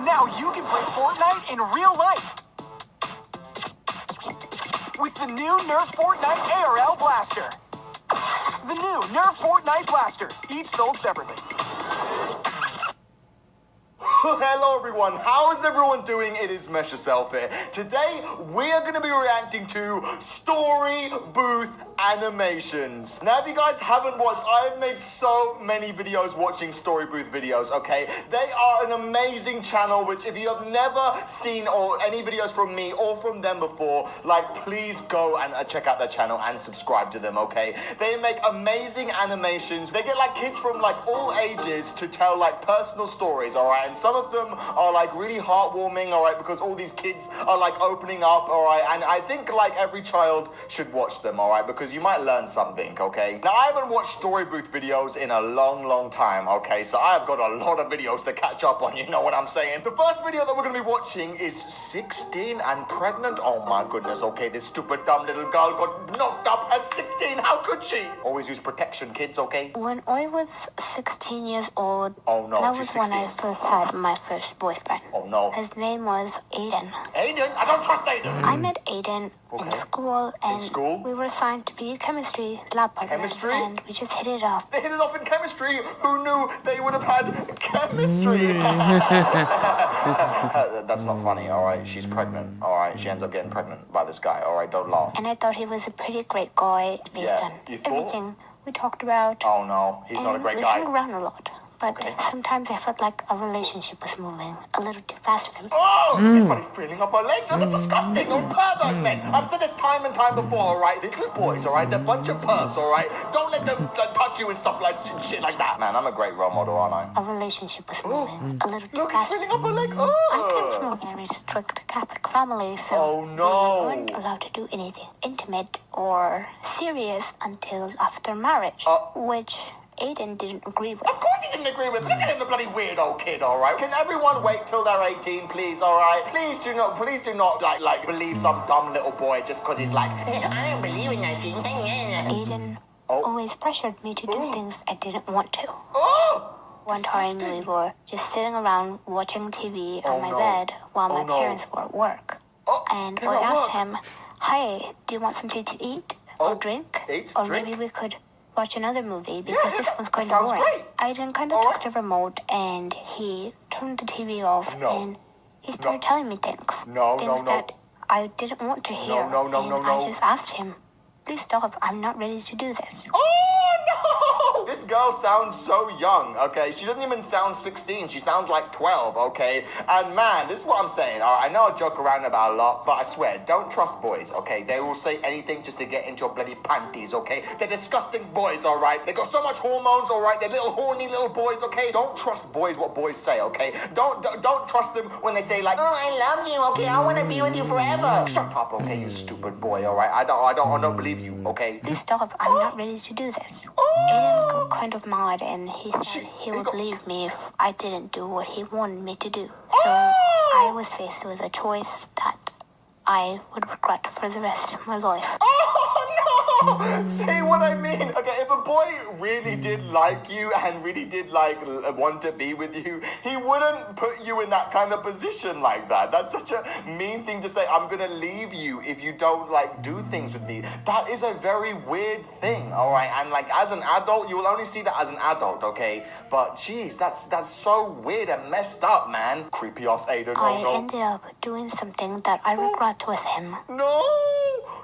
Speaker 8: Now you can play Fortnite in real life with the new Nerf Fortnite ARL Blaster. The new Nerf Fortnite blasters, each sold separately.
Speaker 2: Hello everyone, how is everyone doing? It is Messyourself here. Today we are going to be reacting to story booth animations. Now if you guys haven't watched, I've made so many videos watching story booth videos, okay? They are an amazing channel, which if you have never seen or any videos from me or from them before, please go and check out their channel and subscribe to them, okay? They make amazing animations. They get kids from all ages to tell personal stories, alright? And some of them are really heartwarming, alright, because all these kids are opening up, alright? And I think every child should watch them, alright, because you might learn something, okay? Now I haven't watched story booth videos in a long time, okay? So I have got a lot of videos to catch up on, you know what I'm saying? The first video that we're gonna be watching is 16 and pregnant. Oh my goodness, okay, this stupid dumb little girl got knocked up at 16. How could she? Always use protection, kids, okay?
Speaker 5: When I was 16 years old,
Speaker 2: oh no,
Speaker 5: that was
Speaker 2: 16.
Speaker 5: when I first had my first boyfriend.
Speaker 2: Oh no.
Speaker 5: His name was Aiden.
Speaker 2: Aiden? I don't trust Aiden.
Speaker 5: I met Aiden in school, and we were assigned to be chemistry lab partners.
Speaker 2: Chemistry?
Speaker 5: And we just hit it off.
Speaker 2: They hit it off in chemistry. Who knew they would have had chemistry? That's not funny, all right? She's pregnant, all right? She ends up getting pregnant by this guy, all right? Don't laugh.
Speaker 5: And I thought he was a pretty great guy based on
Speaker 2: you thought?
Speaker 5: everything we talked about.
Speaker 2: Oh, no. He's not a great
Speaker 5: we
Speaker 2: guy.
Speaker 5: hung around a lot. But sometimes I felt like our relationship was moving a little too fast for me.
Speaker 2: Oh! His body feeling up her legs. Oh, that's disgusting. Oh, pervert, men. I've said this time and time before, all right? Little boys, all right? They're a bunch of pervs, all right? Don't let them touch you and stuff like shit like that. Man, I'm a great role model, aren't I?
Speaker 5: Our relationship was moving a little too
Speaker 2: Look, he's
Speaker 5: fast.
Speaker 2: feeling up her leg.
Speaker 5: I
Speaker 2: Oh!
Speaker 5: came from a very strict Catholic family, so we weren't allowed to do anything intimate or serious until after marriage, which Aiden didn't agree with.
Speaker 2: Of course he didn't agree with. Look at him, the bloody weirdo kid, all right? Can everyone wait till they're 18, please, all right? Please do not, like believe some dumb little boy just because he's like, I don't believe in that shit.
Speaker 5: Aiden always pressured me to do things I didn't want to.
Speaker 2: Oh!
Speaker 5: One time we were just sitting around watching TV on my bed while my parents were at work. And I asked him, "Hi, do you want something to eat or drink? Or maybe we could watch another movie because this one's kind of boring."
Speaker 2: Great.
Speaker 5: Aiden kind of took the remote and he turned the TV off and he started telling me things. Things that I didn't want to hear. I just asked him, "Please stop, I'm not ready to do this."
Speaker 2: Oh, no! This girl sounds so young, okay? She doesn't even sound 16. She sounds like 12, okay? And man, this is what I'm saying. All right, I know I joke around about a lot, but I swear, don't trust boys, okay? They will say anything just to get into your bloody panties, okay? They're disgusting boys, all right? They got so much hormones, all right? They're little horny little boys, okay? Don't trust boys what boys say, okay? Don't trust them when they say like, "Oh, I love you, okay? I want to be with you forever." Shut up, okay, you stupid boy, all right? I don't believe you, okay?
Speaker 5: Please stop, I'm not ready to do this. Aiden got kind of mad and he said he would leave me if I didn't do what he wanted me to do. So I was faced with a choice that I would regret for the rest of my life.
Speaker 2: Oh, no! See what I mean? Okay, if a boy really did like you and really did want to be with you, he wouldn't put you in that kind of position like that. That's such a mean thing to say. I'm gonna leave you if you don't do things with me. That is a very weird thing, all right? And as an adult, you will only see that as an adult, okay? But geez, that's so weird and messed up, man. Creepy ass Aiden.
Speaker 5: I ended up doing something that I regret with him.
Speaker 2: No!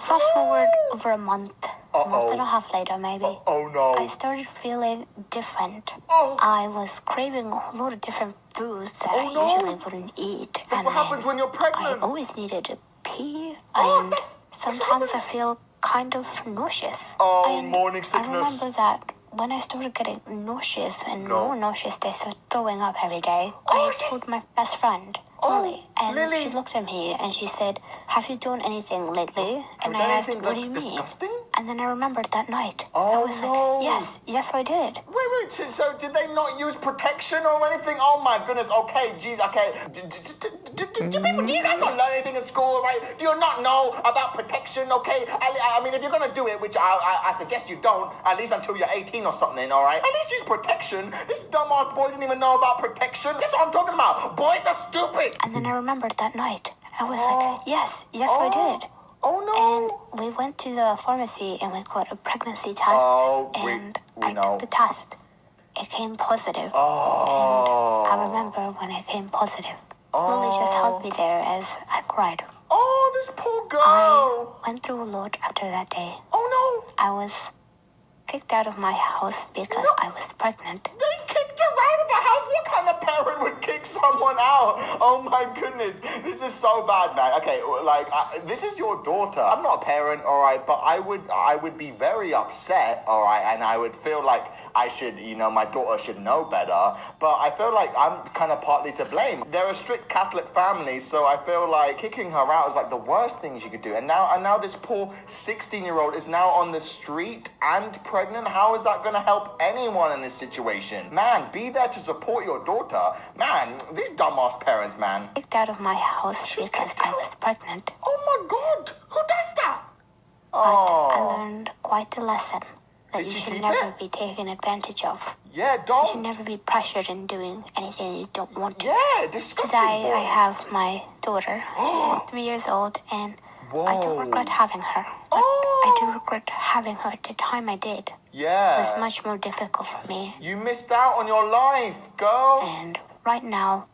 Speaker 5: Fast forward over a month and a half later, maybe.
Speaker 2: Oh no.
Speaker 5: I started feeling different.
Speaker 2: Oh.
Speaker 5: I was craving a lot of different foods that I usually wouldn't eat.
Speaker 2: That's what happens when you're pregnant.
Speaker 5: I always needed to pee. And sometimes I feel kind of nauseous.
Speaker 2: Oh,
Speaker 5: and
Speaker 2: morning sickness.
Speaker 5: I remember that when I started getting nauseous and more nauseous, I started throwing up every day. I told my best friend, Lily, and she looked at me and she said, "Have you done anything lately?" And I asked, "What do you mean?"
Speaker 2: Disgusting?
Speaker 5: And then I remembered that night.
Speaker 2: Oh,
Speaker 5: I was like, yes, I did.
Speaker 2: Wait, so did they not use protection or anything? Oh my goodness, okay, geez, okay. Do you guys not learn anything in school, right? Do you not know about protection, okay? I mean, if you're gonna do it, which I suggest you don't, at least until you're 18 or something, all right? At least use protection. This dumbass boy didn't even know about protection. That's what I'm talking about. Boys are stupid.
Speaker 5: And then I remembered that night. I was like, yes, I did.
Speaker 2: Oh no!
Speaker 5: And we went to the pharmacy and we got a pregnancy test. And I took the test. It came positive.
Speaker 2: Oh.
Speaker 5: And I remember when it came positive. Lily just held me there as I cried.
Speaker 2: Oh, this poor girl.
Speaker 5: I went through a lot after that day.
Speaker 2: Oh no!
Speaker 5: I was kicked out of my house because I was pregnant.
Speaker 2: They kicked her out of the house? What kind of parent would kick someone out? Oh my goodness. This is so bad, man. Okay, this is your daughter. I'm not a parent, all right, but I would be very upset, all right, and I would feel like I should, my daughter should know better, but I feel like I'm kind of partly to blame. They're a strict Catholic family, so I feel like kicking her out is the worst things you could do. And now this poor 16-year-old is now on the street and pregnant. How is that going to help anyone in this situation? Man, be there to support your daughter. Man, these dumbass parents, man.
Speaker 5: Kicked out of my house because I was pregnant.
Speaker 2: Oh my God, who does that?
Speaker 5: But I learned quite a lesson. That you
Speaker 2: Did you
Speaker 5: should
Speaker 2: keep
Speaker 5: never
Speaker 2: it?
Speaker 5: be taken advantage of.
Speaker 2: Yeah,
Speaker 5: You
Speaker 2: don't.
Speaker 5: should never be pressured in doing anything you don't want to.
Speaker 2: Yeah,
Speaker 5: Because
Speaker 2: disgusting boy.
Speaker 5: I have my daughter. She is 3 years old, and I don't regret having her. But I do regret having her at the time I did.
Speaker 2: Yeah.
Speaker 5: It was much more difficult for me.
Speaker 2: You missed out on your life, girl.
Speaker 5: And right now,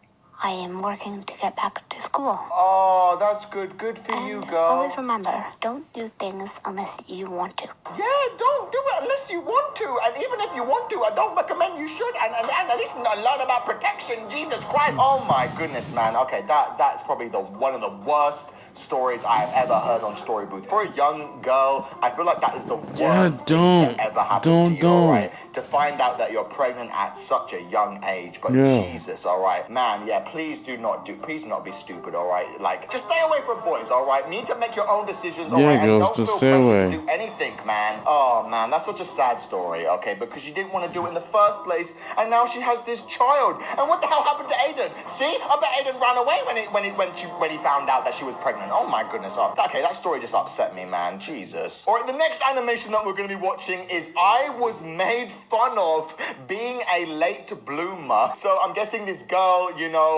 Speaker 5: I am working to get back to school.
Speaker 2: Oh, that's good. Good for you, girl.
Speaker 5: Always remember, don't do things unless you want to.
Speaker 2: Yeah, don't do it unless you want to. And even if you want to, I don't recommend you should. And at least learn about protection. Jesus Christ. Oh my goodness, man. Okay, that's probably one of the worst stories I've ever heard on Story Booth. For a young girl, I feel like that is the worst thing to ever happen to you, alright? To find out that you're pregnant at such a young age. But Jesus, alright? Man, yeah, please not be stupid, alright? Like, just stay away from boys, alright? You need to make your own decisions, alright? And don't feel pressure to do anything, man. Oh, man, that's such a sad story, okay? Because she didn't want to do it in the first place, and now she has this child. And what the hell happened to Aiden? See? I bet Aiden ran away when he found out that she was pregnant. Oh my goodness. Okay, that story just upset me, man. Jesus. Alright, the next animation that we're going to be watching is I was made fun of being a late bloomer. So I'm guessing this girl,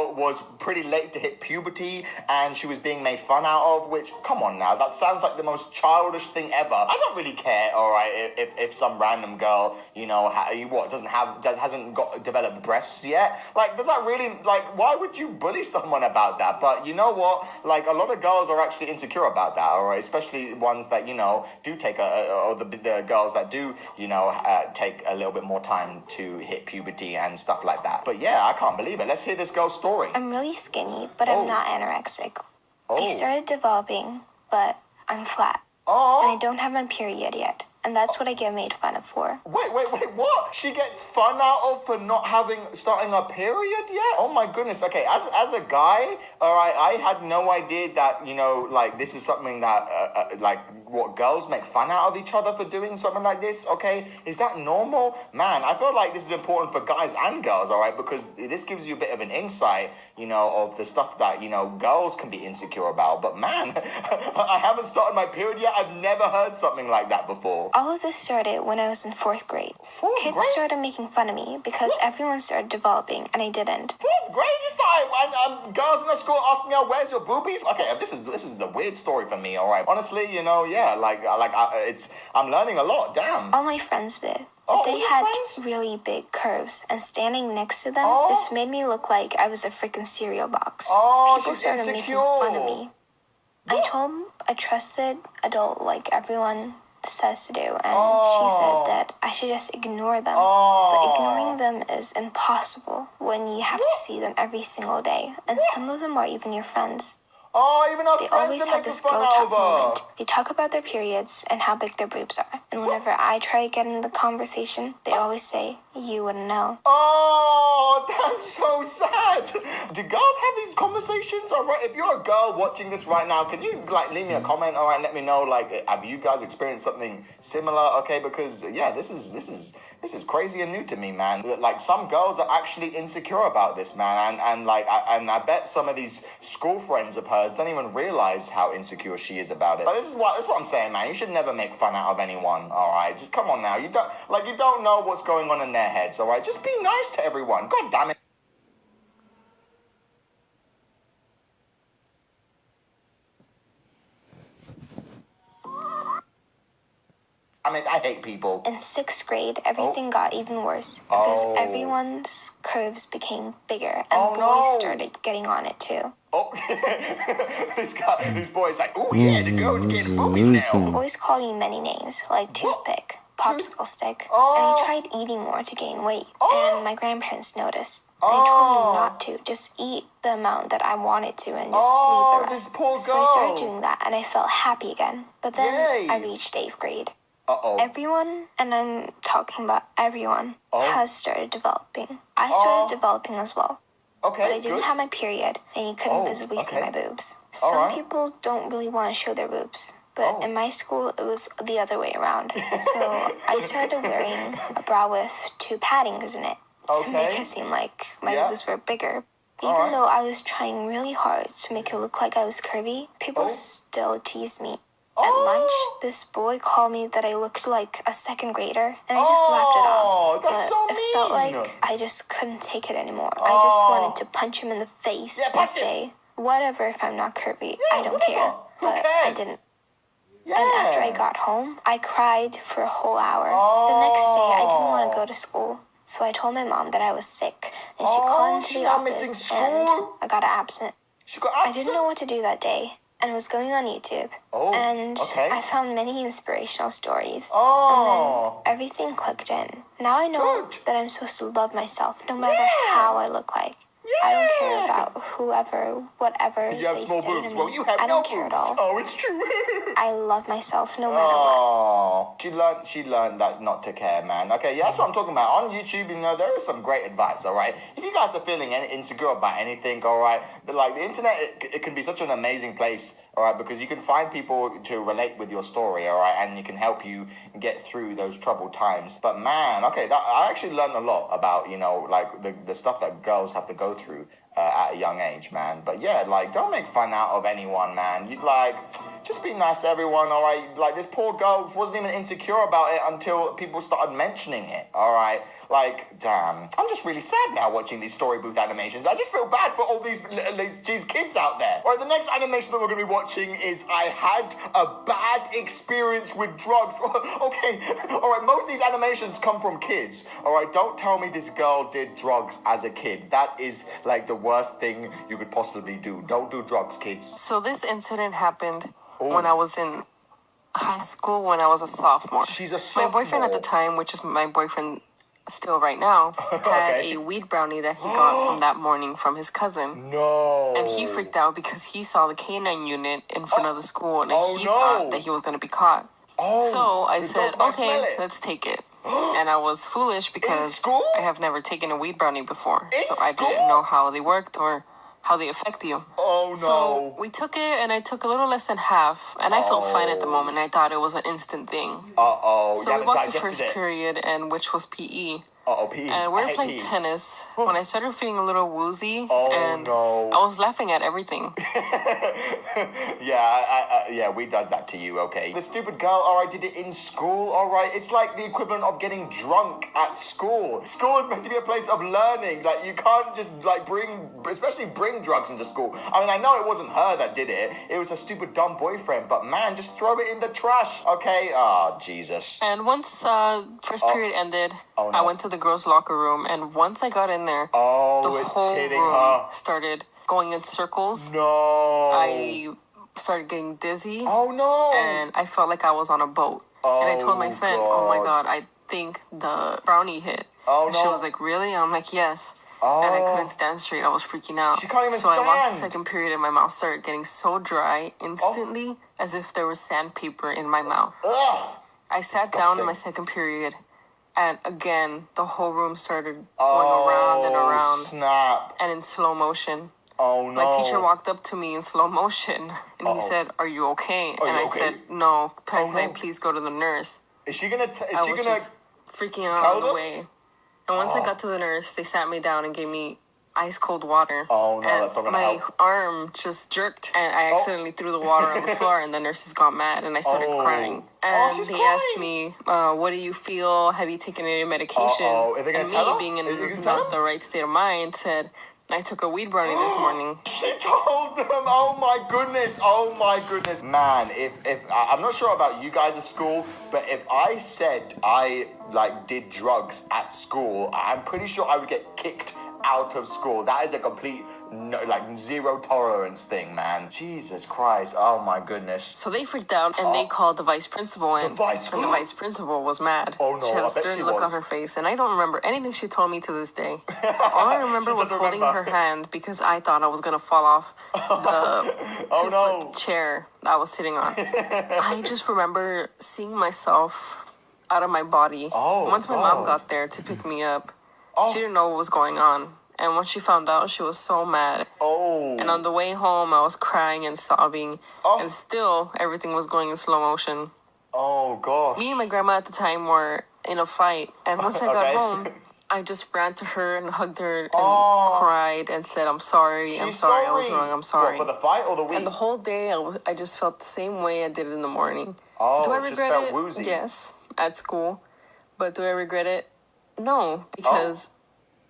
Speaker 2: was pretty late to hit puberty and she was being made fun out of, which, come on now, that sounds like the most childish thing ever. I don't really care, alright, if some random girl, hasn't got developed breasts yet. Like, does that really, why would you bully someone about that? But you know what? Like, a lot of girls are actually insecure about that, alright? Especially ones that, do take or the girls that do, take a little bit more time to hit puberty and stuff like that. But yeah, I can't believe it. Let's hear this girl's story.
Speaker 5: I'm really skinny, but I'm not anorexic. I started developing, but I'm flat. And I don't have my period yet. And that's what I get made fun of for.
Speaker 2: Wait, what? She gets fun out of for not starting her period yet? Oh my goodness. Okay, as a guy, alright, I had no idea that, this is something that, what girls make fun out of each other for doing something like this, okay? Is that normal? Man, I feel like this is important for guys and girls, alright? Because this gives you a bit of an insight, of the stuff that, girls can be insecure about. But man, I haven't started my period yet. I've never heard something like that before.
Speaker 5: All of this started when I was in 4th grade. Kids started making fun of me because everyone started developing and I didn't.
Speaker 2: 4th grade? You started, and girls in the school asking me, where's your boobies? Okay, this is a weird story for me, alright? Honestly, I'm learning a lot, damn.
Speaker 5: All my friends did. They had really big curves, and standing next to them, this made me look like I was a freaking cereal box. People started making fun of me. I told a trusted adult like everyone says to do, and she said that I should just ignore them. But ignoring them is impossible when you have to see them every single day, and some of them are even your friends.
Speaker 2: Even our
Speaker 5: they
Speaker 2: friends
Speaker 5: always
Speaker 2: are
Speaker 5: have
Speaker 2: making
Speaker 5: this
Speaker 2: fun
Speaker 5: girl
Speaker 2: out
Speaker 5: talk
Speaker 2: of her.
Speaker 5: moment. They talk about their periods and how big their boobs are. And whenever I try to get in the conversation, they always say, you wouldn't know.
Speaker 2: Oh, that's so sad. Do girls have these conversations? Alright, if you're a girl watching this right now, can you leave me a comment, alright, let me know, have you guys experienced something similar? Okay, because yeah, this is crazy and new to me, man. Like, some girls are actually insecure about this, man, and I bet some of these school friends of hers don't even realize how insecure she is about it. But this is what I'm saying, man. You should never make fun out of anyone, alright? Just come on now. You don't know what's going on in their heads, alright? Just be nice to everyone. God damn it. I hate people.
Speaker 5: In 6th grade, everything got even worse because everyone's curves became bigger and boys started getting on it too.
Speaker 2: This boy's like, the girl's getting boobies now.
Speaker 5: Boys called me many names, like toothpick, popsicle stick, and I tried eating more to gain weight, and my grandparents noticed. They told me not to, just eat the amount that I wanted to and just leave the rest.
Speaker 2: This poor girl.
Speaker 5: So I started doing that, and I felt happy again. But then I reached 8th grade. Everyone, and I'm talking about everyone, has started developing. I started developing as well.
Speaker 2: Okay,
Speaker 5: but I didn't have my period, and you couldn't visibly see my boobs. Some people don't really want to show their boobs, but in my school, it was the other way around. So I started wearing a bra with 2 paddings in it to make it seem like my boobs were bigger. Even though I was trying really hard to make it look like I was curvy, people still teased me. At lunch, this boy called me that I looked like a 2nd grader, and I just laughed it off.
Speaker 2: That's so mean.
Speaker 5: It felt like I just couldn't take it anymore. I just wanted to punch him in the face and say, whatever if I'm not curvy, I don't care. But I didn't. And after I got home, I cried for a whole hour. The next day, I didn't want to go to school. So I told my mom that I was sick, and she called into the office, and I got absent.
Speaker 2: She got
Speaker 5: I didn't know what to do that day, and was going on YouTube. And I found many inspirational stories. And then everything clicked in. Now I know that I'm supposed to love myself, no matter how I look like. I don't care about whoever, whatever
Speaker 2: you have
Speaker 5: they
Speaker 2: small
Speaker 5: say
Speaker 2: boobs.
Speaker 5: to me.
Speaker 2: Well, you have
Speaker 5: I
Speaker 2: no
Speaker 5: don't care
Speaker 2: boobs.
Speaker 5: at all.
Speaker 2: Oh, it's true.
Speaker 5: I love myself no matter what.
Speaker 2: She learned that not to care, man. Okay, yeah, that's what I'm talking about. On YouTube, you know, there is some great advice, all right? If you guys are feeling insecure about anything, all right, like the internet, it can be such an amazing place, all right, because you can find people to relate with your story, all right, and it can help you get through those troubled times. But man, okay, I actually learned a lot about, you know, like the stuff that girls have to go through at a young age, man. But yeah, like, don't make fun out of anyone, man. You just be nice to everyone, all right? Like, this poor girl wasn't even insecure about it until people started mentioning it, all right? Like, damn. I'm just really sad now watching these story booth animations. I just feel bad for all these kids out there. All right, the next animation that we're going to be watching is I had a bad experience with drugs. Okay, all right, most of these animations come from kids, all right? Don't tell me this girl did drugs as a kid. That is, like, the worst thing you could possibly do. Don't do drugs, kids.
Speaker 9: So this incident happened when I was in high school, when I was a sophomore.
Speaker 2: She's a sophomore.
Speaker 9: My boyfriend at the time, which is my boyfriend still right now, had a weed brownie that he got from that morning from his cousin.
Speaker 2: No.
Speaker 9: And he freaked out because he saw the canine unit in front of the school, and he thought that he was going to be caught. So I said, okay, let's take it. And I was foolish because I have never taken a weed brownie before. So I didn't know how they worked or how they affect you.
Speaker 2: Oh, no.
Speaker 9: So we took it, and I took a little less than half, and I felt fine at the moment. I thought it was an instant thing. So we walked to first period, and which was PE.
Speaker 2: PE.
Speaker 9: And we were playing tennis when I started feeling a little woozy, and I was laughing at everything.
Speaker 2: Yeah, we does that to you, okay? The stupid girl, all right, did it in school, all right? It's like the equivalent of getting drunk at school. School is meant to be a place of learning. Like, you can't just, like, bring drugs into school. I mean, I know it wasn't her that did it. It was a stupid, dumb boyfriend. But, man, just throw it in the trash, okay? Oh, Jesus.
Speaker 9: And once first period ended, I went to the girls' locker room, and once I got in there, the whole room started going in circles.
Speaker 2: No.
Speaker 9: I started getting dizzy.
Speaker 2: Oh, no.
Speaker 9: And I felt like I was on a boat. And I told my friend, oh my God, I think the brownie hit.
Speaker 2: Oh,
Speaker 9: and
Speaker 2: no.
Speaker 9: she was like, really? And I'm like, yes. And I couldn't stand straight. I was freaking out.
Speaker 2: She can't even
Speaker 9: so
Speaker 2: stand.
Speaker 9: I walked the second period, and my mouth started getting so dry instantly, as if there was sandpaper in my mouth.
Speaker 2: Ugh.
Speaker 9: I sat down in my second period, and again, the whole room started going around and around.
Speaker 2: Snap.
Speaker 9: And in slow motion.
Speaker 2: Oh, no.
Speaker 9: My teacher walked up to me in slow motion, and he said, are you okay? I said, no. Can I please go to the nurse?
Speaker 2: Is she gonna...
Speaker 9: I was just freaking out on the way. And once I got to the nurse, they sat me down and gave me ice cold water.
Speaker 2: Oh, no, that's not gonna help.
Speaker 9: My arm just jerked, and I accidentally threw the water on the floor, and the nurses got mad, and I started crying. And they asked me, what do you feel? Have you taken any medication? And me, being in not the right state of mind, said, I took a weed brownie this morning.
Speaker 2: She told them, oh my goodness. Man, if I'm not sure about you guys at school, but if I said I, like, did drugs at school, I'm pretty sure I would get kicked out of school. That is a complete, zero tolerance thing, man. Jesus Christ. Oh, my goodness.
Speaker 9: So they freaked out, and they called the vice principal in. And the vice principal was mad.
Speaker 2: Oh, no,
Speaker 9: she had a stern look on her face, and I don't remember anything she told me to this day. All I remember was holding her hand because I thought I was going to fall off the two-foot chair that I was sitting on. I just remember seeing myself out of my body. Once my mom got there to pick me up, she didn't know what was going on. And when she found out, she was so mad. And on the way home, I was crying and sobbing. And still, everything was going in slow motion.
Speaker 2: Oh, gosh.
Speaker 9: Me and my grandma at the time were in a fight. And once I got home, I just ran to her and hugged her and cried and said, I'm sorry. I was wrong. I'm sorry.
Speaker 2: What, for the fight or the week?
Speaker 9: And the whole day, I just felt the same way I did in the morning.
Speaker 2: Do
Speaker 9: I regret it?
Speaker 2: Woozy.
Speaker 9: Yes, at school. But do I regret it? No, because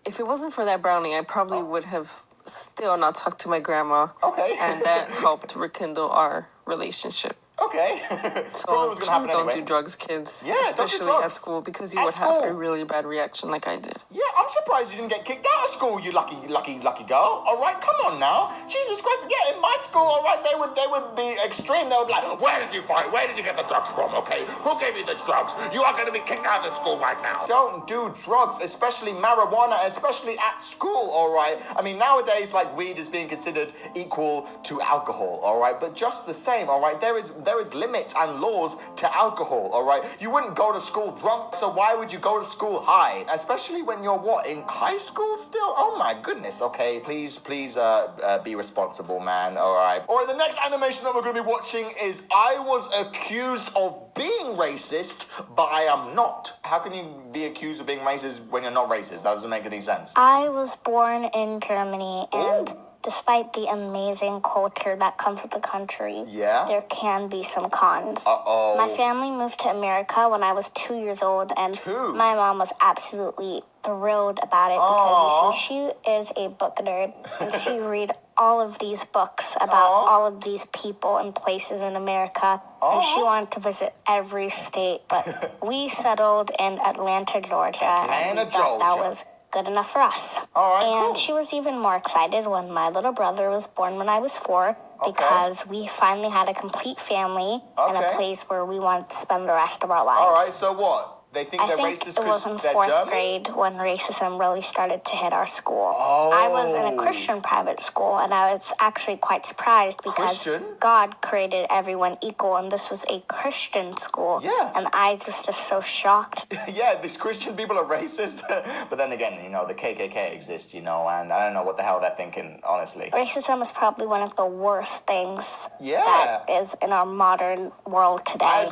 Speaker 9: if it wasn't for that brownie, I probably would have still not talked to my grandma.
Speaker 2: Okay.
Speaker 9: And that helped rekindle our relationship.
Speaker 2: Okay.
Speaker 9: So
Speaker 2: Probably was
Speaker 9: please
Speaker 2: gonna happen
Speaker 9: don't
Speaker 2: anyway.
Speaker 9: do drugs, kids.
Speaker 2: Yeah, don't do
Speaker 9: especially
Speaker 2: drugs.
Speaker 9: at school, because you
Speaker 2: At
Speaker 9: would have
Speaker 2: school.
Speaker 9: a really bad reaction like I did.
Speaker 2: Yeah, I'm surprised you didn't get kicked out of school, you lucky girl. All right, come on now. Jesus Christ, yeah, in my school, all right, they would be extreme. They would be like, where did you get the drugs from, okay? Who gave you the drugs? You are going to be kicked out of school right now. Don't do drugs, especially marijuana, especially at school, all right? I mean, nowadays, like, weed is being considered equal to alcohol, all right? But just the same, all right, there is limits and laws to alcohol, all right? You wouldn't go to school drunk, so why would you go to school high? Especially when you're in high school still? Oh my goodness, okay? Please, be responsible, man, all right? All right, the next animation that we're going to be watching is I was accused of being racist, but I am not. How can you be accused of being racist when you're not racist? That doesn't make any sense.
Speaker 3: I was born in Germany, and despite the amazing culture that comes with the country, there can be some cons. My family moved to America when I was 2 years old, and my mom was absolutely thrilled about it because, you see, she is a book nerd, and she read all of these books about all of these people and places in America, and she wanted to visit every state, but we settled in Atlanta, Georgia, and we thought that was good enough for us. And she was even more excited when my little brother was born when I was 4, because we finally had a complete family and a place where we wanted to spend the rest of our lives.
Speaker 2: All right, so what? They think they're racist
Speaker 3: it was in 4th grade when racism really started to hit our school. I was in a Christian private school, and I was actually quite surprised because God created everyone equal, and this was a Christian school. Yeah. And I was just so shocked.
Speaker 2: Yeah, these Christian people are racist. But then again, you know, the KKK exists, you know, and I don't know what the hell they're thinking, honestly.
Speaker 3: Racism is probably one of the worst things that is in our modern world today.
Speaker 2: I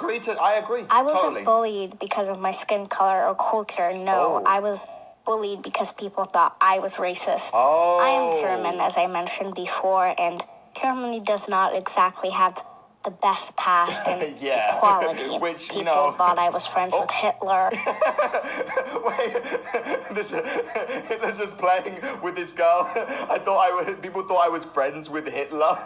Speaker 2: agree.
Speaker 3: I wasn't bullied because of my skin color or culture. No, I was bullied because people thought I was racist. I am German, as I mentioned before, and Germany does not exactly have the best past and equality.
Speaker 2: Which,
Speaker 3: people
Speaker 2: you know,
Speaker 3: thought I was friends with Hitler.
Speaker 2: Wait, Hitler's just playing with this girl. People thought I was friends with Hitler.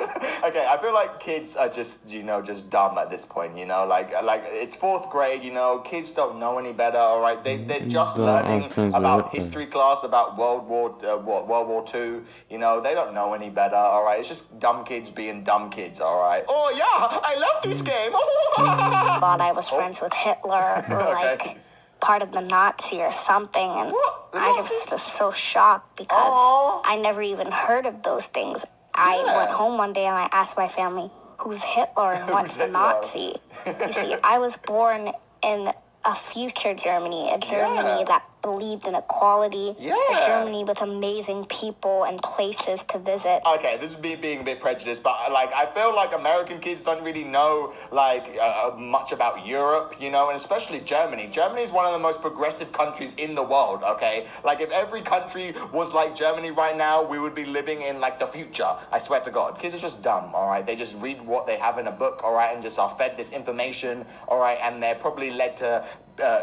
Speaker 2: Okay, I feel like kids are just, you know, just dumb at this point, you know, like it's 4th grade, you know, kids don't know any better, all right? They're just learning about history class, about World War II, you know, they don't know any better, all right? It's just dumb kids being dumb kids, all right? Oh, yeah, I love this game.
Speaker 3: Thought I was friends with Hitler or like part of the Nazi or something, and I was just so shocked because I never even heard of those things. I went home one day and I asked my family, who's Hitler and what's the Nazi? You see, I was born in a future Germany, a Germany that believed in equality, a Germany with amazing people and places to visit.
Speaker 2: Okay, this is me being a bit prejudiced, but like I feel like American kids don't really know like much about Europe, you know, and especially Germany. Germany is one of the most progressive countries in the world, okay? Like if every country was like Germany right now, we would be living in like the future. I swear to God. Kids are just dumb, all right? They just read what they have in a book, all right, and just are fed this information, all right, and they're probably led to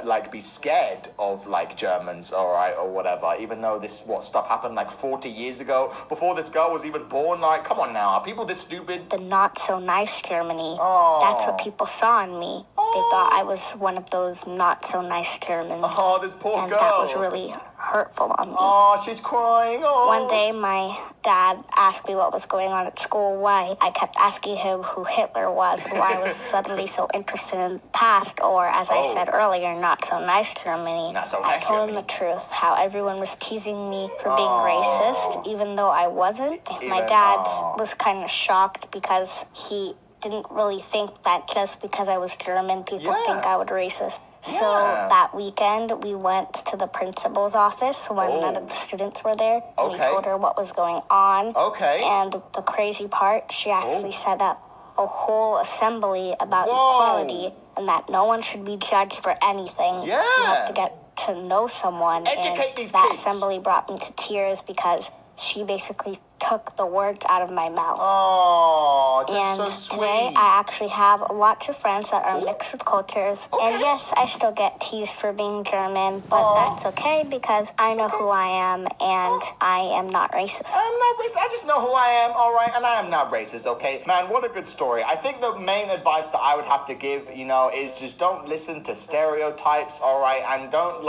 Speaker 2: like be scared of like Germans, all right, or whatever, even though this stuff happened like 40 years ago before this girl was even born. Like, come on now, are people this stupid?
Speaker 3: The not so nice Germany. That's what people saw in me. They thought I was one of those not so nice Germans.
Speaker 2: Oh, this poor girl.
Speaker 3: And that was really hurtful on me.
Speaker 2: Oh, she's crying. Oh.
Speaker 3: One day, my dad asked me what was going on at school, why I kept asking him who Hitler was, and why I was suddenly so interested in the past, or as I said earlier, not so nice Germany.
Speaker 2: Not so nice
Speaker 3: I told him the truth, how everyone was teasing me for being racist, even though I wasn't. My dad was kind of shocked because he didn't really think that just because I was German, people think I was racist. So that weekend, we went to the principal's office when none of the students were there. And we told her what was going on. And the crazy part, she actually set up a whole assembly about equality and that no one should be judged for anything. You have to get to know someone.
Speaker 2: Educate these
Speaker 3: that
Speaker 2: kids.
Speaker 3: assembly brought me to tears because she basically took the words out of my mouth.
Speaker 2: Oh, that's
Speaker 3: and
Speaker 2: so sweet.
Speaker 3: Today I actually have lots of friends that are mixed with cultures. Okay. And yes, I still get teased for being German, but that's okay because I know who I am and I am not racist.
Speaker 2: I'm not racist. I just know who I am, all right? And I am not racist, okay? Man, what a good story. I think the main advice that I would have to give, is just don't listen to stereotypes, all right? And don't,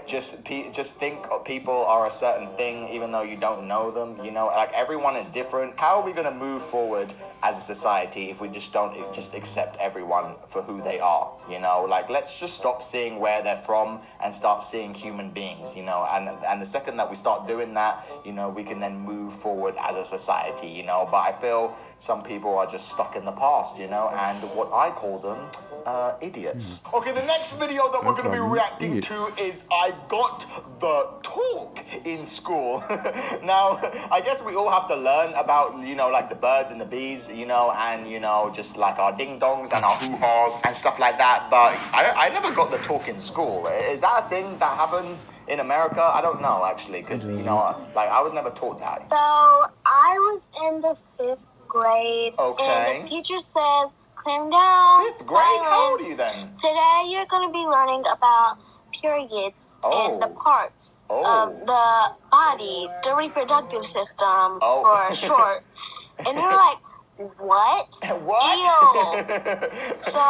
Speaker 2: just think people are a certain thing even though you don't know them, Like, everyone is different. How are we going to move forward as a society if we just don't just accept everyone for who they are, Like, let's just stop seeing where they're from and start seeing human beings, And the second that we start doing that, we can then move forward as a society, But I feel some people are just stuck in the past, And what I call them, idiots. Okay, the next video that we're going to be reacting to is I got the talk in school. Now, I guess we all have to learn about, like the birds and the bees, and, just like our ding-dongs and our hoo-haws and stuff like that. But I never got the talk in school. Is that a thing that happens in America? I don't know, actually, because, I was never taught that.
Speaker 3: So, I was in the 5th grade.
Speaker 2: Okay.
Speaker 3: And the teacher says, calm down.
Speaker 2: 5th grade? How old are you then?
Speaker 3: Today you're going to be learning about periods and the parts of the body, the reproductive system for short. And you're like, what?
Speaker 2: What?
Speaker 3: Ew. So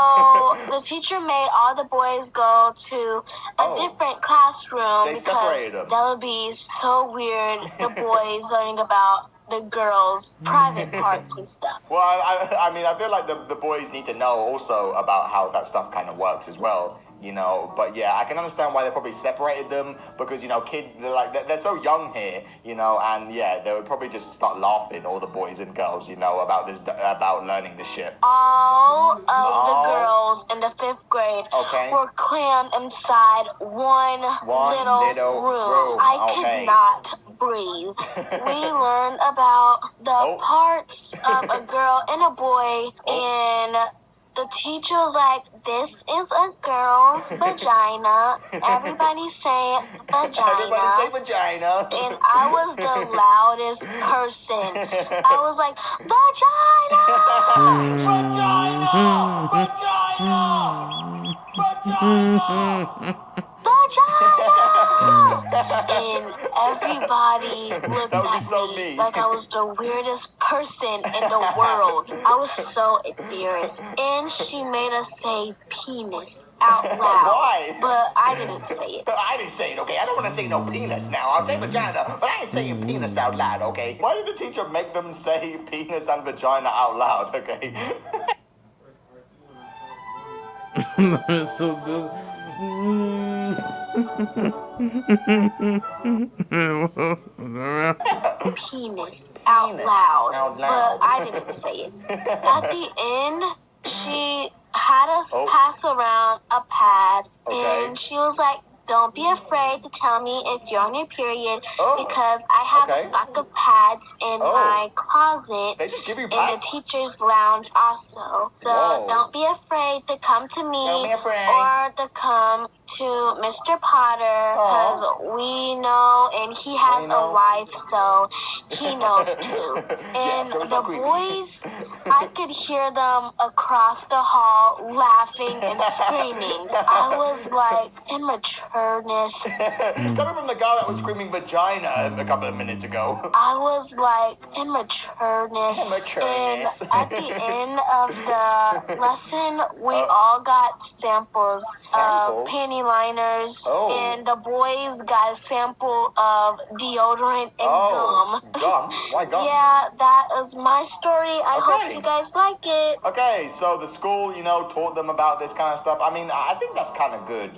Speaker 3: the teacher made all the boys go to a different classroom because that would be so weird, the boys learning about the girls' private parts and stuff.
Speaker 2: Well, I mean, I feel like the boys need to know also about how that stuff kind of works as well, But yeah, I can understand why they probably separated them because, kids, they're so young here, and yeah, they would probably just start laughing, all the boys and girls, about learning this shit.
Speaker 3: All of the girls in the 5th grade were crammed inside one little room. I could not breathe. We learned about the parts of a girl and a boy, and the teacher was like, this is a girl's vagina. Everybody say vagina.
Speaker 2: Everybody say vagina.
Speaker 3: And I was the loudest person. I was like, vagina!
Speaker 2: Vagina!
Speaker 3: And everybody looked at me like I was the weirdest person in the world. I was so embarrassed. And she made us say penis out loud.
Speaker 2: Why?
Speaker 3: But I didn't say it.
Speaker 2: I didn't say it, okay? I don't want to say no penis now. I'll say vagina, but I ain't saying penis out loud, okay? Why did the teacher make them say penis and vagina out loud, okay?
Speaker 1: That's so good.
Speaker 3: Penis out loud. But I didn't say it. At the end, she had us pass around a pad, and she was like, don't be afraid to tell me if you're on your period because I have a stock of pads in my closet.
Speaker 2: They just give you
Speaker 3: pads? In the teacher's lounge also. So don't be afraid to come to me or to come to Mr. Potter because we know and he has a wife, so he knows too. And the boys, I could hear them across the hall laughing and screaming. I was like, immature.
Speaker 2: Coming from the guy that was screaming vagina a couple of minutes ago.
Speaker 3: I was like, immatureness. And at the end of the lesson, we all got samples of panty liners. And the boys got a sample of deodorant and gum.
Speaker 2: Gum? Why gum?
Speaker 3: Yeah, that is my story. I hope you guys like it.
Speaker 2: Okay, so the school, taught them about this kind of stuff. I mean, I think that's kind of good,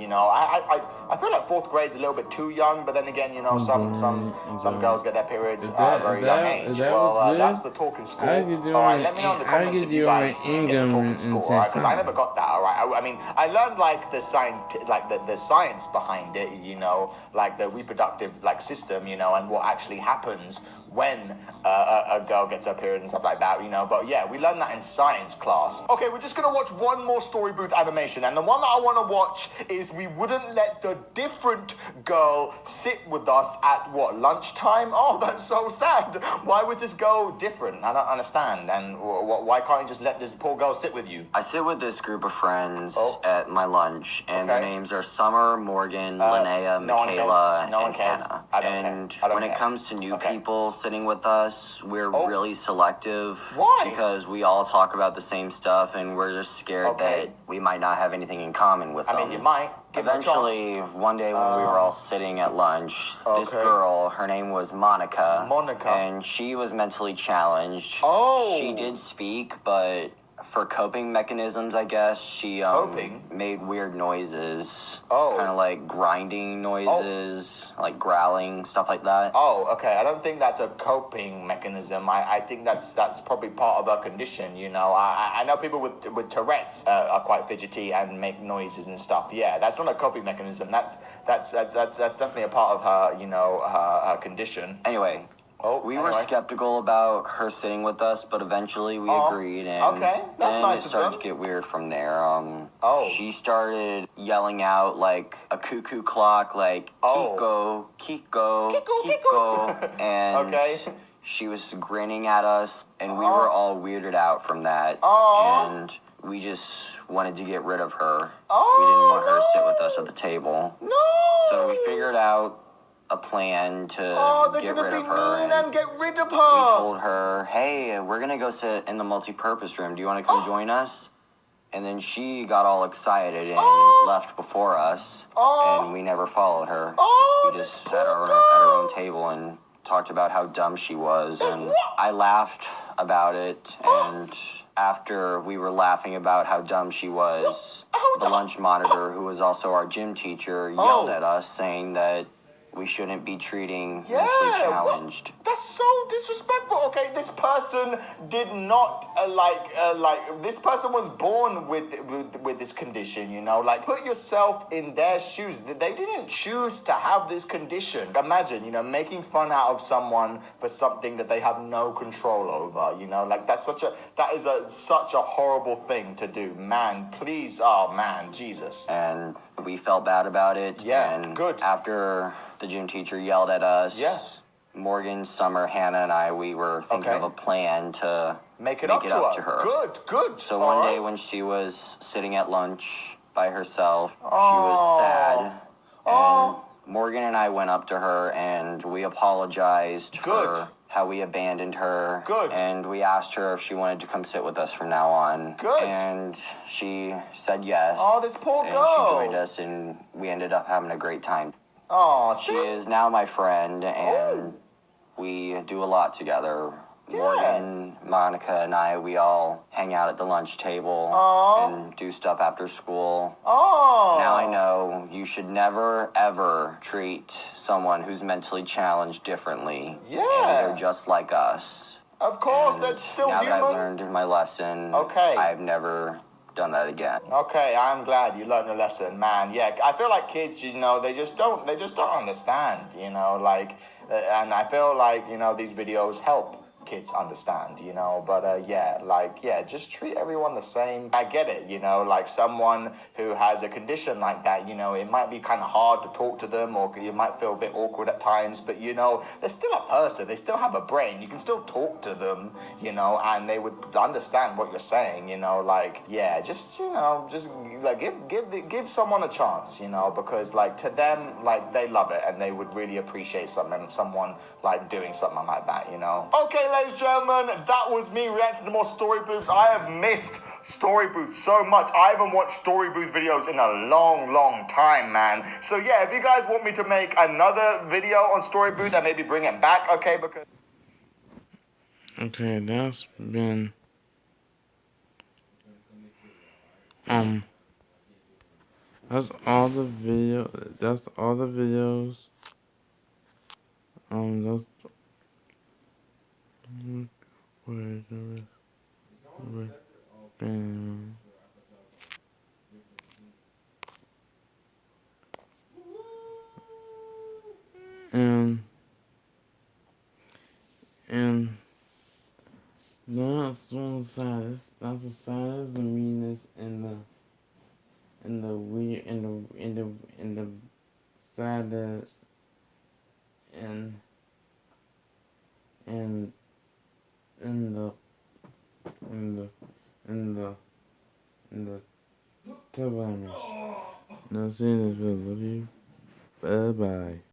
Speaker 2: I feel like 4th grade's a little bit too young, but then again, some girls get their periods at a very young age. Well, that's the talk in school. Alright, let me know in the comments if you guys get the talk in school, alright? Because I never got that, alright? I mean, I learned the science behind it, like the reproductive system, and what actually happens when a girl gets her period and stuff like that, But yeah, we learned that in science class. Okay, we're just gonna watch one more story booth animation, and the one that I want to watch is We Wouldn't Let the a different girl sit with us at what, lunchtime? Oh, that's so sad. Why was this girl different? I don't understand. And why can't you just let this poor girl sit with you?
Speaker 10: I sit with this group of friends at my lunch, and their names are Summer, Morgan, Linnea, Michaela, and Hannah. And when it comes to new people sitting with us, we're really selective.
Speaker 2: Why?
Speaker 10: Because we all talk about the same stuff, and we're just scared that we might not have anything in common with them.
Speaker 2: I mean, you might.
Speaker 10: Eventually, one day when we were all sitting at lunch, this girl, her name was Monica. And she was mentally challenged. She did speak, but for coping mechanisms, I guess, she made weird noises. Kind of like grinding noises, like growling, stuff like that.
Speaker 2: I don't think that's a coping mechanism. I think that's probably part of her condition, you know. I know people with Tourette's are quite fidgety and make noises and stuff. Yeah, that's not a coping mechanism. That's definitely a part of her, you know, her condition.
Speaker 10: Anyway. We were skeptical about her sitting with us, but eventually we agreed, and
Speaker 2: that's nice
Speaker 10: it started to get weird from there. She started yelling out like a cuckoo clock, like Kiko, Kiko, Kiko, and she was grinning at us, and we were all weirded out from that, and we just wanted to get rid of her. We didn't want her to sit with us at the table. So we figured out a plan to get rid of her.
Speaker 2: And get rid of her.
Speaker 10: We told her, hey, we're going to go sit in the multi-purpose room. Do you want to come join us? And then she got all excited and left before us. And we never followed her. We just sat at our own table and talked about how dumb she was. And I laughed about it. And after we were laughing about how dumb she was, the lunch monitor, who was also our gym teacher, yelled at us saying that we shouldn't be treating mentally challenged.
Speaker 2: That's so disrespectful. Okay, this person did not this person was born with this condition, you know. Like, put yourself in their shoes. They didn't choose to have this condition. Imagine, you know, making fun out of someone for something that they have no control over, you know. Like, that is such a horrible thing to do. Man, please, Jesus.
Speaker 10: And we felt bad about it.
Speaker 2: Yeah,
Speaker 10: and
Speaker 2: good.
Speaker 10: After the gym teacher yelled at us, Morgan, Summer, Hannah, and I, we were thinking of a plan to make it up to her.
Speaker 2: Good.
Speaker 10: So one day when she was sitting at lunch by herself, she was sad. And Morgan and I went up to her and we apologized for how we abandoned her. And we asked her if she wanted to come sit with us from now on. And she said yes.
Speaker 2: This poor girl.
Speaker 10: And she joined us, and we ended up having a great time. She is now my friend, and we do a lot together. Morgan, Monica, and I, we all hang out at the lunch table and do stuff after school. Now I know you should never, ever treat someone who's mentally challenged differently. And they're just like us.
Speaker 2: Of course, that's still
Speaker 10: now
Speaker 2: human.
Speaker 10: Now that I've learned my lesson, I've never done that again.
Speaker 2: Okay, I'm glad you learned your lesson, man. Yeah, I feel like kids, you know, they just don't understand, you know, like, and I feel like, you know, these videos help kids understand, you know, but just treat everyone the same. I get it, you know, like someone who has a condition like that, you know, it might be kind of hard to talk to them, or you might feel a bit awkward at times, but you know, they're still a person, they still have a brain, you can still talk to them, you know, and they would understand what you're saying, you know, like, just give someone a chance, you know, because like to them, like they love it and they would really appreciate someone like doing something like that, you know. Okay, ladies and gentlemen, that was me reacting to more story booths. I have missed story booths so much. I haven't watched story booth videos in a long time, man. So yeah, if you guys want me to make another video on story booth and maybe bring it back, okay, because
Speaker 1: that's been that's all the videos. That's and that's one of the saddest. That's the saddest, the meanest, and the weird, and the Saddest, and in the table image. No, see this, love you. Bye bye.